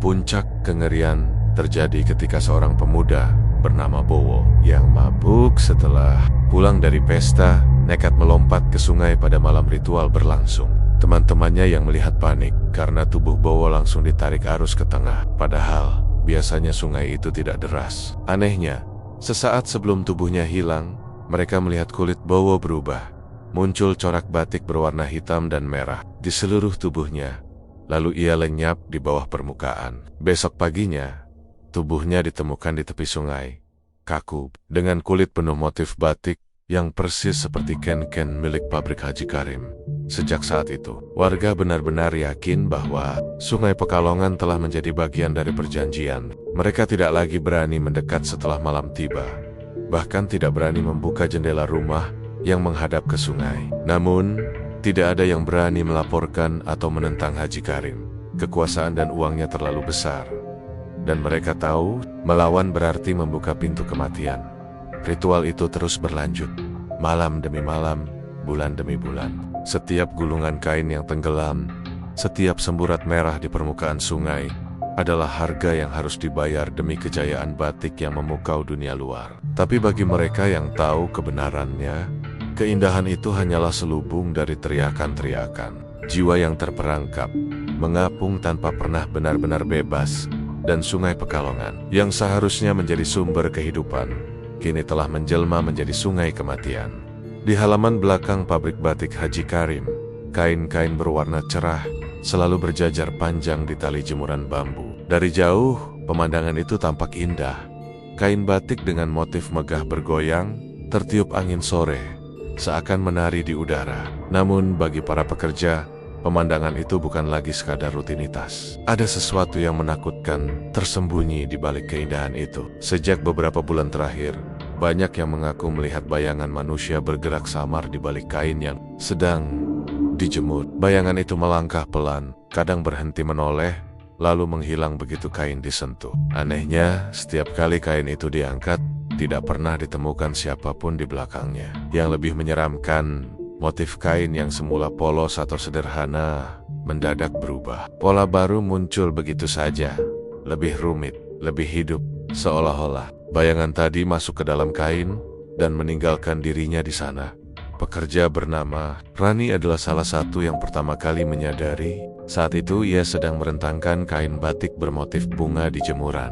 Puncak kengerian terjadi ketika seorang pemuda bernama Bowo yang mabuk setelah pulang dari pesta nekat melompat ke sungai pada malam ritual berlangsung. Teman-temannya yang melihat panik karena tubuh Bowo langsung ditarik arus ke tengah, padahal biasanya sungai itu tidak deras. Anehnya, sesaat sebelum tubuhnya hilang, mereka melihat kulit Bowo berubah. Muncul corak batik berwarna hitam dan merah di seluruh tubuhnya, lalu ia lenyap di bawah permukaan. Besok paginya, tubuhnya ditemukan di tepi sungai, kaku, dengan kulit penuh motif batik yang persis seperti ken-ken milik pabrik Haji Karim. Sejak saat itu, warga benar-benar yakin bahwa Sungai Pekalongan telah menjadi bagian dari perjanjian. Mereka tidak lagi berani mendekat setelah malam tiba, bahkan tidak berani membuka jendela rumah yang menghadap ke sungai. Namun, tidak ada yang berani melaporkan atau menentang Haji Karim. Kekuasaan dan uangnya terlalu besar, dan mereka tahu melawan berarti membuka pintu kematian. Ritual itu terus berlanjut, malam demi malam, bulan demi bulan. Setiap gulungan kain yang tenggelam, setiap semburat merah di permukaan sungai adalah harga yang harus dibayar demi kejayaan batik yang memukau dunia luar. Tapi bagi mereka yang tahu kebenarannya, keindahan itu hanyalah selubung dari teriakan-teriakan. Jiwa yang terperangkap, mengapung tanpa pernah benar-benar bebas, dan Sungai Pekalongan yang seharusnya menjadi sumber kehidupan, kini telah menjelma menjadi sungai kematian. Di halaman belakang pabrik batik Haji Karim, kain-kain berwarna cerah selalu berjajar panjang di tali jemuran bambu. Dari jauh, pemandangan itu tampak indah. Kain batik dengan motif megah bergoyang, tertiup angin sore, seakan menari di udara. Namun bagi para pekerja, pemandangan itu bukan lagi sekadar rutinitas. Ada sesuatu yang menakutkan tersembunyi di balik keindahan itu. Sejak beberapa bulan terakhir, banyak yang mengaku melihat bayangan manusia bergerak samar di balik kain yang sedang dijemur. Bayangan itu melangkah pelan, kadang berhenti menoleh, lalu menghilang begitu kain disentuh. Anehnya, setiap kali kain itu diangkat, tidak pernah ditemukan siapapun di belakangnya. Yang lebih menyeramkan, motif kain yang semula polos atau sederhana mendadak berubah. Pola baru muncul begitu saja, lebih rumit, lebih hidup, seolah-olah bayangan tadi masuk ke dalam kain dan meninggalkan dirinya di sana. Pekerja bernama Rani adalah salah satu yang pertama kali menyadari. Saat itu ia sedang merentangkan kain batik bermotif bunga di jemuran.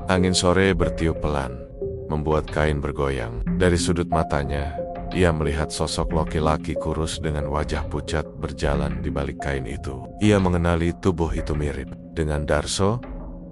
Angin sore bertiup pelan, membuat kain bergoyang. Dari sudut matanya, ia melihat sosok laki-laki kurus dengan wajah pucat berjalan di balik kain itu. Ia mengenali tubuh itu mirip dengan Darso,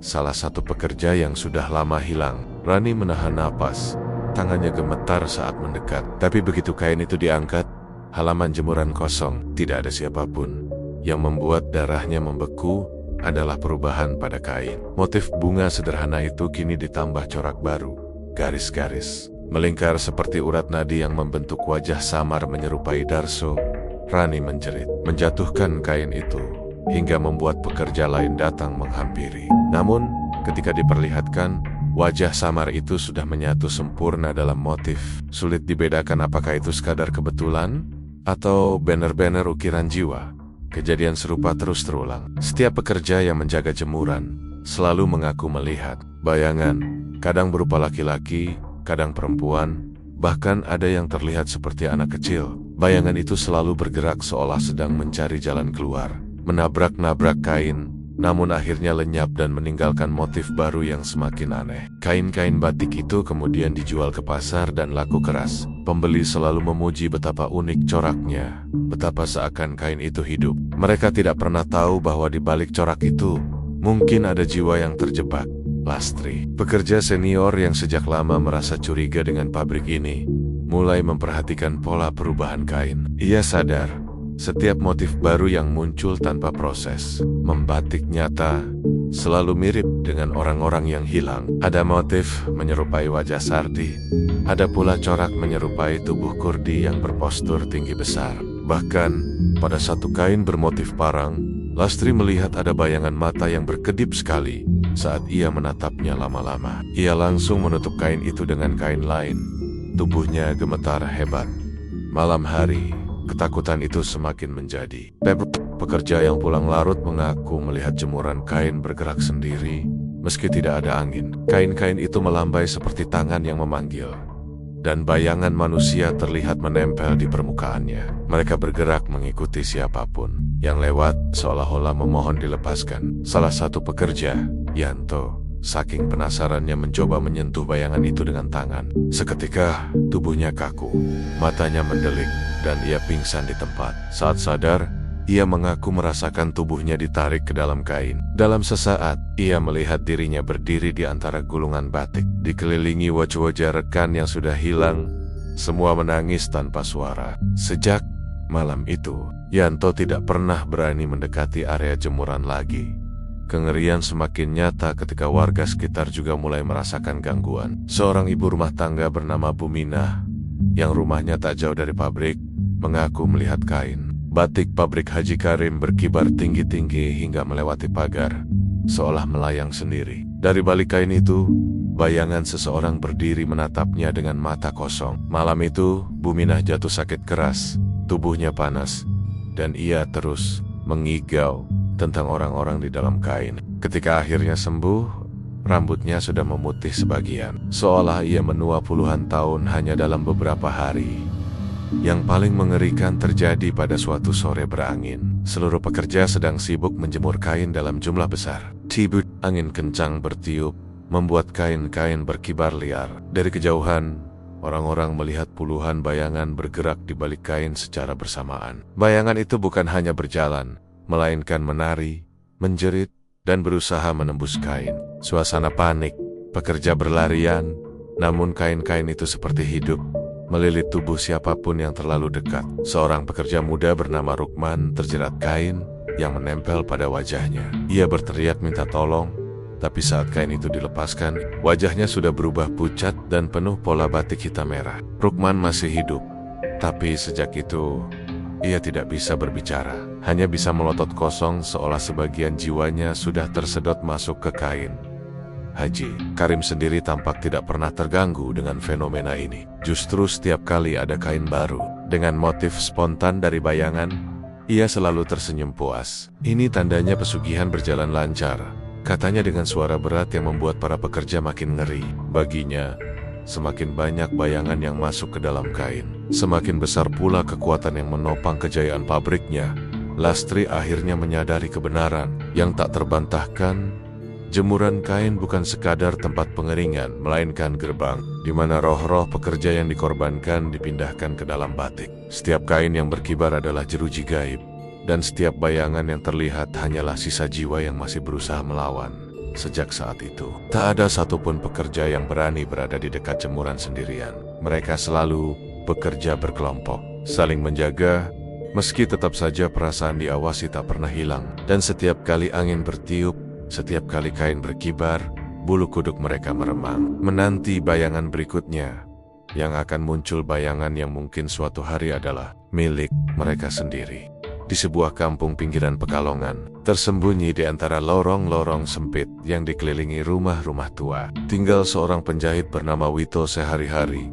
salah satu pekerja yang sudah lama hilang. Rani menahan napas, tangannya gemetar saat mendekat. Tapi begitu kain itu diangkat, halaman jemuran kosong, tidak ada siapapun. Yang membuat darahnya membeku adalah perubahan pada kain. Motif bunga sederhana itu kini ditambah corak baru. bergaris-garis, melingkar seperti urat nadi yang membentuk wajah samar menyerupai Darso. Rani menjerit, menjatuhkan kain itu, hingga membuat pekerja lain datang menghampiri. Namun, ketika diperlihatkan, wajah samar itu sudah menyatu sempurna dalam motif. Sulit dibedakan apakah itu sekadar kebetulan, atau benar-benar ukiran jiwa. Kejadian serupa terus terulang. Setiap pekerja yang menjaga jemuran selalu mengaku melihat bayangan, kadang berupa laki-laki, kadang perempuan, bahkan ada yang terlihat seperti anak kecil. Bayangan itu selalu bergerak seolah sedang mencari jalan keluar, menabrak-nabrak kain, namun akhirnya lenyap dan meninggalkan motif baru yang semakin aneh. Kain-kain batik itu kemudian dijual ke pasar dan laku keras. Pembeli selalu memuji betapa unik coraknya, betapa seakan kain itu hidup. Mereka tidak pernah tahu bahwa di balik corak itu mungkin ada jiwa yang terjebak. Lastri, pekerja senior yang sejak lama merasa curiga dengan pabrik ini, mulai memperhatikan pola perubahan kain. Ia sadar, setiap motif baru yang muncul tanpa proses membatik nyata selalu mirip dengan orang-orang yang hilang. Ada motif menyerupai wajah Sardi, ada pula corak menyerupai tubuh Kurdi yang berpostur tinggi besar. Bahkan, pada satu kain bermotif parang, Lastri melihat ada bayangan mata yang berkedip sekali saat ia menatapnya lama-lama. Ia langsung menutup kain itu dengan kain lain. Tubuhnya gemetar hebat. Malam hari, ketakutan itu semakin menjadi. Pekerja yang pulang larut mengaku melihat jemuran kain bergerak sendiri, meski tidak ada angin. Kain-kain itu melambai seperti tangan yang memanggil, dan bayangan manusia terlihat menempel di permukaannya. Mereka bergerak mengikuti siapapun yang lewat, seolah-olah memohon dilepaskan. Salah satu pekerja, Yanto, saking penasarannya mencoba menyentuh bayangan itu dengan tangan. Seketika, tubuhnya kaku, matanya mendelik, dan ia pingsan di tempat. Saat sadar, ia mengaku merasakan tubuhnya ditarik ke dalam kain. Dalam sesaat, ia melihat dirinya berdiri di antara gulungan batik, dikelilingi wajah-wajah rekan yang sudah hilang. Semua menangis tanpa suara. Sejak malam itu, Yanto tidak pernah berani mendekati area jemuran lagi. Kengerian semakin nyata ketika warga sekitar juga mulai merasakan gangguan. Seorang ibu rumah tangga bernama Buminah, yang rumahnya tak jauh dari pabrik, mengaku melihat kain batik pabrik Haji Karim berkibar tinggi-tinggi hingga melewati pagar, seolah melayang sendiri. Dari balik kain itu, bayangan seseorang berdiri menatapnya dengan mata kosong. Malam itu, Buminah jatuh sakit keras, tubuhnya panas, dan ia terus mengigau tentang orang-orang di dalam kain. Ketika akhirnya sembuh, rambutnya sudah memutih sebagian, seolah ia menua puluhan tahun hanya dalam beberapa hari. Yang paling mengerikan terjadi pada suatu sore berangin. Seluruh pekerja sedang sibuk menjemur kain dalam jumlah besar. Tiba angin kencang bertiup, membuat kain-kain berkibar liar. Dari kejauhan, orang-orang melihat puluhan bayangan bergerak di balik kain secara bersamaan. Bayangan itu bukan hanya berjalan, melainkan menari, menjerit, dan berusaha menembus kain. Suasana panik, pekerja berlarian, namun kain-kain itu seperti hidup, melilit tubuh siapapun yang terlalu dekat. Seorang pekerja muda bernama Rukman terjerat kain yang menempel pada wajahnya. Ia berteriak minta tolong, tapi saat kain itu dilepaskan, wajahnya sudah berubah pucat dan penuh pola batik hitam merah. Rukman masih hidup, tapi sejak itu, ia tidak bisa berbicara. Hanya bisa melotot kosong seolah sebagian jiwanya sudah tersedot masuk ke kain. Haji Karim sendiri tampak tidak pernah terganggu dengan fenomena ini. Justru setiap kali ada kain baru dengan motif spontan dari bayangan, ia selalu tersenyum puas. Ini tandanya pesugihan berjalan lancar, katanya dengan suara berat yang membuat para pekerja makin ngeri. Baginya, semakin banyak bayangan yang masuk ke dalam kain, semakin besar pula kekuatan yang menopang kejayaan pabriknya. Lastri akhirnya menyadari kebenaran yang tak terbantahkan. Jemuran kain bukan sekadar tempat pengeringan, melainkan gerbang di mana roh-roh pekerja yang dikorbankan dipindahkan ke dalam batik. Setiap kain yang berkibar adalah jeruji gaib, dan setiap bayangan yang terlihat hanyalah sisa jiwa yang masih berusaha melawan. Sejak saat itu, tak ada satupun pekerja yang berani berada di dekat jemuran sendirian. Mereka selalu bekerja berkelompok, saling menjaga, meski tetap saja perasaan diawasi tak pernah hilang. Dan setiap kali angin bertiup, setiap kali kain berkibar, bulu kuduk mereka meremang, menanti bayangan berikutnya, yang akan muncul bayangan yang mungkin suatu hari adalah milik mereka sendiri. Di sebuah kampung pinggiran Pekalongan, tersembunyi di antara lorong-lorong sempit yang dikelilingi rumah-rumah tua, tinggal seorang penjahit bernama Wito. Sehari-hari,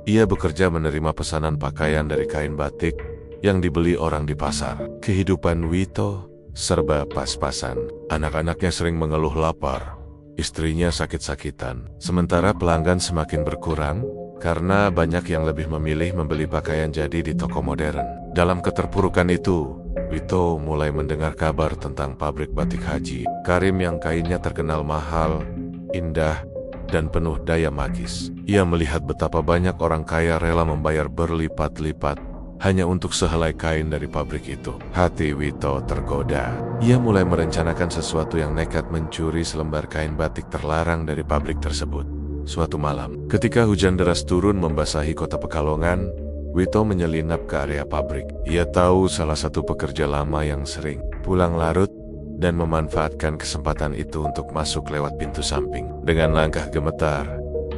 ia bekerja menerima pesanan pakaian dari kain batik yang dibeli orang di pasar. Kehidupan Wito serba pas-pasan. Anak-anaknya sering mengeluh lapar, istrinya sakit-sakitan, sementara pelanggan semakin berkurang karena banyak yang lebih memilih membeli pakaian jadi di toko modern. Dalam keterpurukan itu, Wito mulai mendengar kabar tentang pabrik batik Haji Karim yang kainnya terkenal mahal, indah, dan penuh daya magis. Ia melihat betapa banyak orang kaya rela membayar berlipat-lipat hanya untuk sehelai kain dari pabrik itu. Hati Wito tergoda. Ia mulai merencanakan sesuatu yang nekat, mencuri selembar kain batik terlarang dari pabrik tersebut. Suatu malam, ketika hujan deras turun membasahi kota Pekalongan, Wito menyelinap ke area pabrik. Ia tahu salah satu pekerja lama yang sering pulang larut dan memanfaatkan kesempatan itu untuk masuk lewat pintu samping. Dengan langkah gemetar,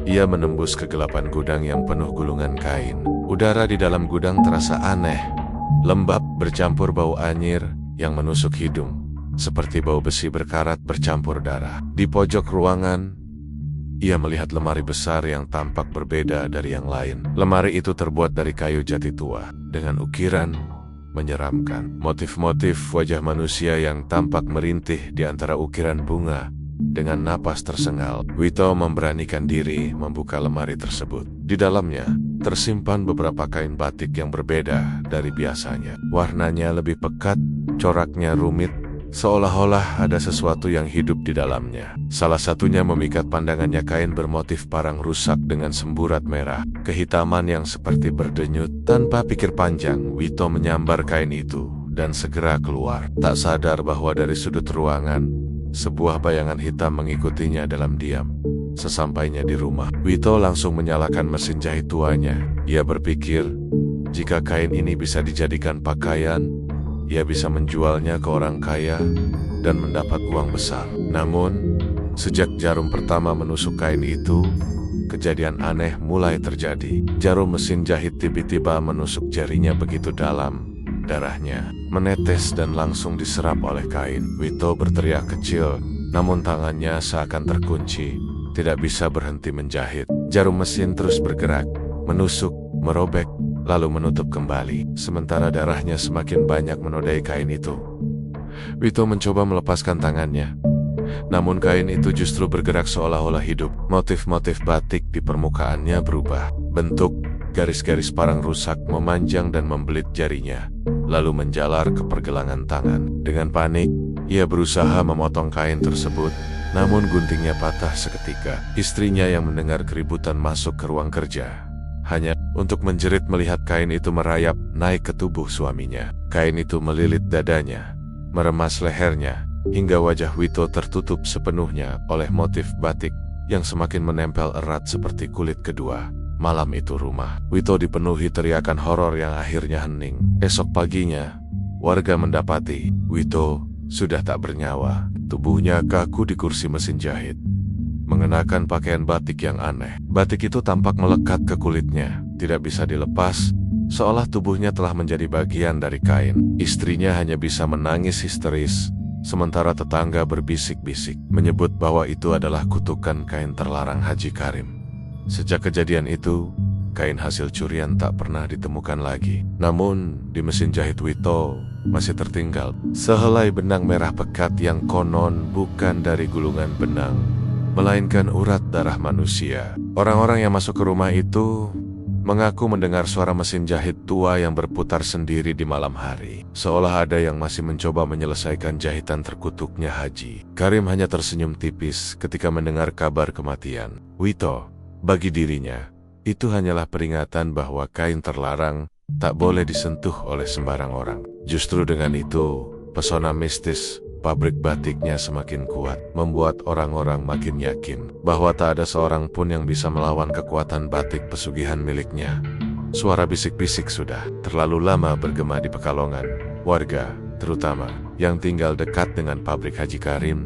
ia menembus kegelapan gudang yang penuh gulungan kain. Udara di dalam gudang terasa aneh, lembab, bercampur bau anyir yang menusuk hidung, seperti bau besi berkarat bercampur darah. Di pojok ruangan, ia melihat lemari besar yang tampak berbeda dari yang lain. Lemari itu terbuat dari kayu jati tua, dengan ukiran menyeramkan. Motif-motif wajah manusia yang tampak merintih di antara ukiran bunga. Dengan napas tersengal, Wito memberanikan diri membuka lemari tersebut. Di dalamnya, tersimpan beberapa kain batik yang berbeda dari biasanya. Warnanya lebih pekat, coraknya rumit, seolah-olah ada sesuatu yang hidup di dalamnya. Salah satunya memikat pandangannya, kain bermotif parang rusak dengan semburat merah, kehitaman yang seperti berdenyut. Tanpa pikir panjang, Wito menyambar kain itu dan segera keluar. Tak sadar bahwa dari sudut ruangan, sebuah bayangan hitam mengikutinya dalam diam. Sesampainya di rumah, Wito langsung menyalakan mesin jahit tuanya. Ia berpikir, jika kain ini bisa dijadikan pakaian, ia bisa menjualnya ke orang kaya dan mendapat uang besar. Namun, sejak jarum pertama menusuk kain itu, kejadian aneh mulai terjadi. Jarum mesin jahit tiba-tiba menusuk jarinya begitu dalam, darahnya menetes dan langsung diserap oleh kain. Wito berteriak kecil, namun tangannya seakan terkunci, tidak bisa berhenti menjahit. Jarum mesin terus bergerak, menusuk, merobek, lalu menutup kembali, sementara darahnya semakin banyak menodai kain itu. Wito mencoba melepaskan tangannya, namun kain itu justru bergerak seolah-olah hidup. Motif-motif batik di permukaannya berubah bentuk, garis-garis parang rusak memanjang dan membelit jarinya, lalu menjalar ke pergelangan tangan. Dengan panik, ia berusaha memotong kain tersebut, namun guntingnya patah seketika. Istrinya yang mendengar keributan masuk ke ruang kerja, hanya untuk menjerit melihat kain itu merayap naik ke tubuh suaminya. Kain itu melilit dadanya, meremas lehernya, hingga wajah Wito tertutup sepenuhnya oleh motif batik yang semakin menempel erat seperti kulit kedua. Malam itu rumah Wito dipenuhi teriakan horor yang akhirnya hening. Esok paginya, warga mendapati Wito sudah tak bernyawa. Tubuhnya kaku di kursi mesin jahit, mengenakan pakaian batik yang aneh. Batik itu tampak melekat ke kulitnya, tidak bisa dilepas, seolah tubuhnya telah menjadi bagian dari kain. Istrinya hanya bisa menangis histeris, sementara tetangga berbisik-bisik, menyebut bahwa itu adalah kutukan kain terlarang Haji Karim. Sejak kejadian itu, kain hasil curian tak pernah ditemukan lagi. Namun, di mesin jahit Wito masih tertinggal sehelai benang merah pekat yang konon bukan dari gulungan benang, melainkan urat darah manusia. Orang-orang yang masuk ke rumah itu mengaku mendengar suara mesin jahit tua yang berputar sendiri di malam hari, seolah ada yang masih mencoba menyelesaikan jahitan terkutuknya Haji. Karim hanya tersenyum tipis ketika mendengar kabar kematian Wito. Bagi dirinya, itu hanyalah peringatan bahwa kain terlarang tak boleh disentuh oleh sembarang orang. Justru dengan itu, pesona mistis pabrik batiknya semakin kuat, membuat orang-orang makin yakin bahwa tak ada seorang pun yang bisa melawan kekuatan batik pesugihan miliknya. Suara bisik-bisik sudah terlalu lama bergema di Pekalongan. Warga, terutama yang tinggal dekat dengan pabrik Haji Karim,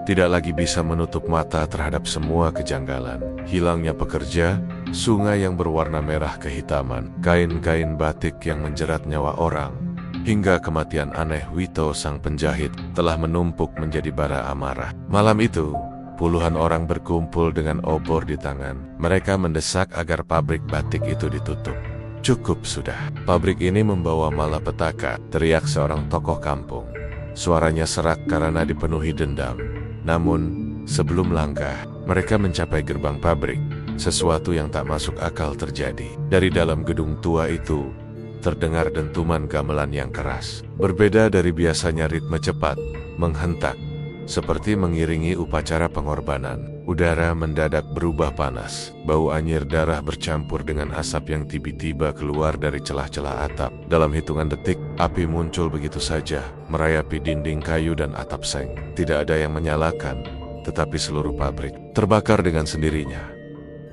tidak lagi bisa menutup mata terhadap semua kejanggalan. Hilangnya pekerja, sungai yang berwarna merah kehitaman, kain-kain batik yang menjerat nyawa orang, hingga kematian aneh Wito sang penjahit telah menumpuk menjadi bara amarah. Malam itu, puluhan orang berkumpul dengan obor di tangan. Mereka mendesak agar pabrik batik itu ditutup. "Cukup sudah, pabrik ini membawa malapetaka," teriak seorang tokoh kampung. Suaranya serak karena dipenuhi dendam. Namun, sebelum langkah, mereka mencapai gerbang pabrik. Sesuatu yang tak masuk akal terjadi. Dari dalam gedung tua itu, terdengar dentuman gamelan yang keras. Berbeda dari biasanya, ritme cepat, menghentak, seperti mengiringi upacara pengorbanan. Udara mendadak berubah panas. Bau anyir darah bercampur dengan asap yang tiba-tiba keluar dari celah-celah atap. Dalam hitungan detik, api muncul begitu saja, merayapi dinding kayu dan atap seng. Tidak ada yang menyalakan, tetapi seluruh pabrik terbakar dengan sendirinya.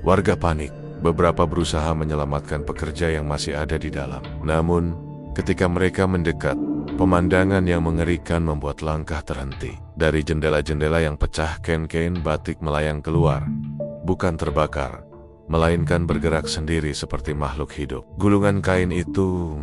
Warga panik. Beberapa berusaha menyelamatkan pekerja yang masih ada di dalam. Namun, ketika mereka mendekat, pemandangan yang mengerikan membuat langkah terhenti. Dari jendela-jendela yang pecah, kain-kain batik melayang keluar. Bukan terbakar, melainkan bergerak sendiri seperti makhluk hidup. Gulungan kain itu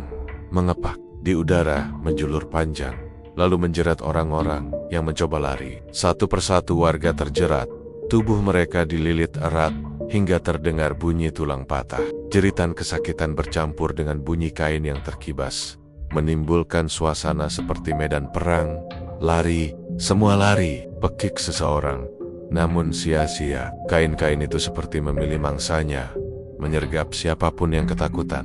mengepak di udara, menjulur panjang, lalu menjerat orang-orang yang mencoba lari. Satu persatu warga terjerat. Tubuh mereka dililit erat hingga terdengar bunyi tulang patah. Jeritan kesakitan bercampur dengan bunyi kain yang terkibas, menimbulkan suasana seperti medan perang. Lari, semua lari, pekik seseorang. Namun sia-sia, kain-kain itu seperti memilih mangsanya, menyergap siapapun yang ketakutan.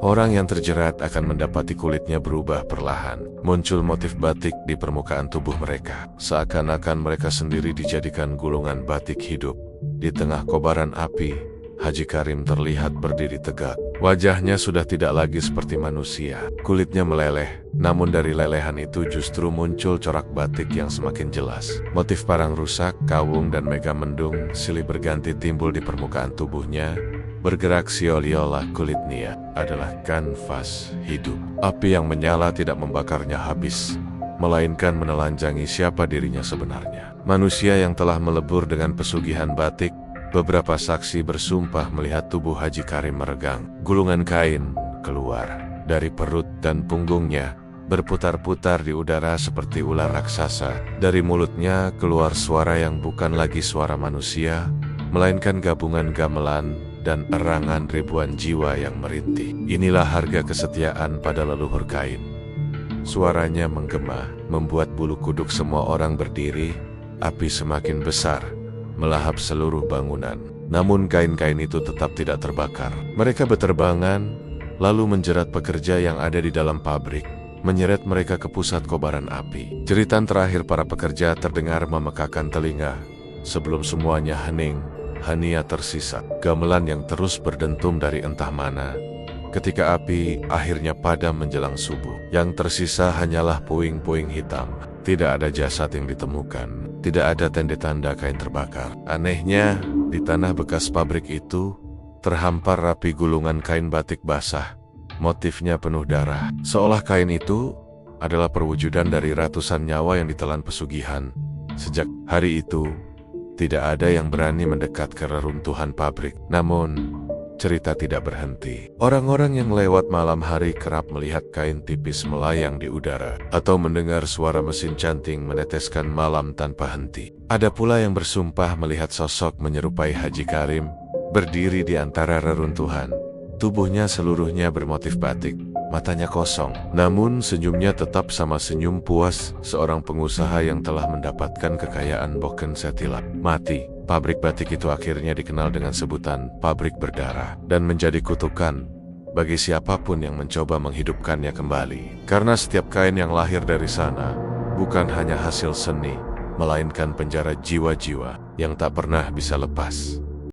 Orang yang terjerat akan mendapati kulitnya berubah perlahan. Muncul motif batik di permukaan tubuh mereka, seakan-akan mereka sendiri dijadikan gulungan batik hidup. Di tengah kobaran api, Haji Karim terlihat berdiri tegak. Wajahnya sudah tidak lagi seperti manusia. Kulitnya meleleh, namun dari lelehan itu justru muncul corak batik yang semakin jelas. Motif parang rusak, kawung, dan mega mendung silih berganti timbul di permukaan tubuhnya, bergerak siol-iolah. Kulitnya adalah kanvas hidup. Api yang menyala tidak membakarnya habis, melainkan menelanjangi siapa dirinya sebenarnya. Manusia yang telah melebur dengan pesugihan batik. Beberapa saksi bersumpah melihat tubuh Haji Karim meregang. Gulungan kain keluar dari perut dan punggungnya, berputar-putar di udara seperti ular raksasa. Dari mulutnya keluar suara yang bukan lagi suara manusia, melainkan gabungan gamelan dan erangan ribuan jiwa yang merintih. Inilah harga kesetiaan pada leluhur kain. Suaranya menggema, membuat bulu kuduk semua orang berdiri. Api semakin besar, melahap seluruh bangunan. Namun kain-kain itu tetap tidak terbakar. Mereka berterbangan, lalu menjerat pekerja yang ada di dalam pabrik, menyeret mereka ke pusat kobaran api. Jeritan terakhir para pekerja terdengar memekakan telinga. Sebelum semuanya hening, hanya tersisa gamelan yang terus berdentum dari entah mana. Ketika api akhirnya padam menjelang subuh, yang tersisa hanyalah puing-puing hitam. Tidak ada jasad yang ditemukan, tidak ada tanda-tanda kain terbakar. Anehnya, di tanah bekas pabrik itu, terhampar rapi gulungan kain batik basah. Motifnya penuh darah, seolah kain itu adalah perwujudan dari ratusan nyawa yang ditelan pesugihan. Sejak hari itu, tidak ada yang berani mendekat ke reruntuhan pabrik. Namun, cerita tidak berhenti. Orang-orang yang lewat malam hari kerap melihat kain tipis melayang di udara, atau mendengar suara mesin canting meneteskan malam tanpa henti. Ada pula yang bersumpah melihat sosok menyerupai Haji Karim, berdiri di antara reruntuhan. Tubuhnya seluruhnya bermotif batik, matanya kosong. Namun senyumnya tetap sama senyum puas seorang pengusaha yang telah mendapatkan kekayaan bukan setilap mati. Pabrik batik itu akhirnya dikenal dengan sebutan pabrik berdarah dan menjadi kutukan bagi siapapun yang mencoba menghidupkannya kembali. Karena setiap kain yang lahir dari sana bukan hanya hasil seni, melainkan penjara jiwa-jiwa yang tak pernah bisa lepas.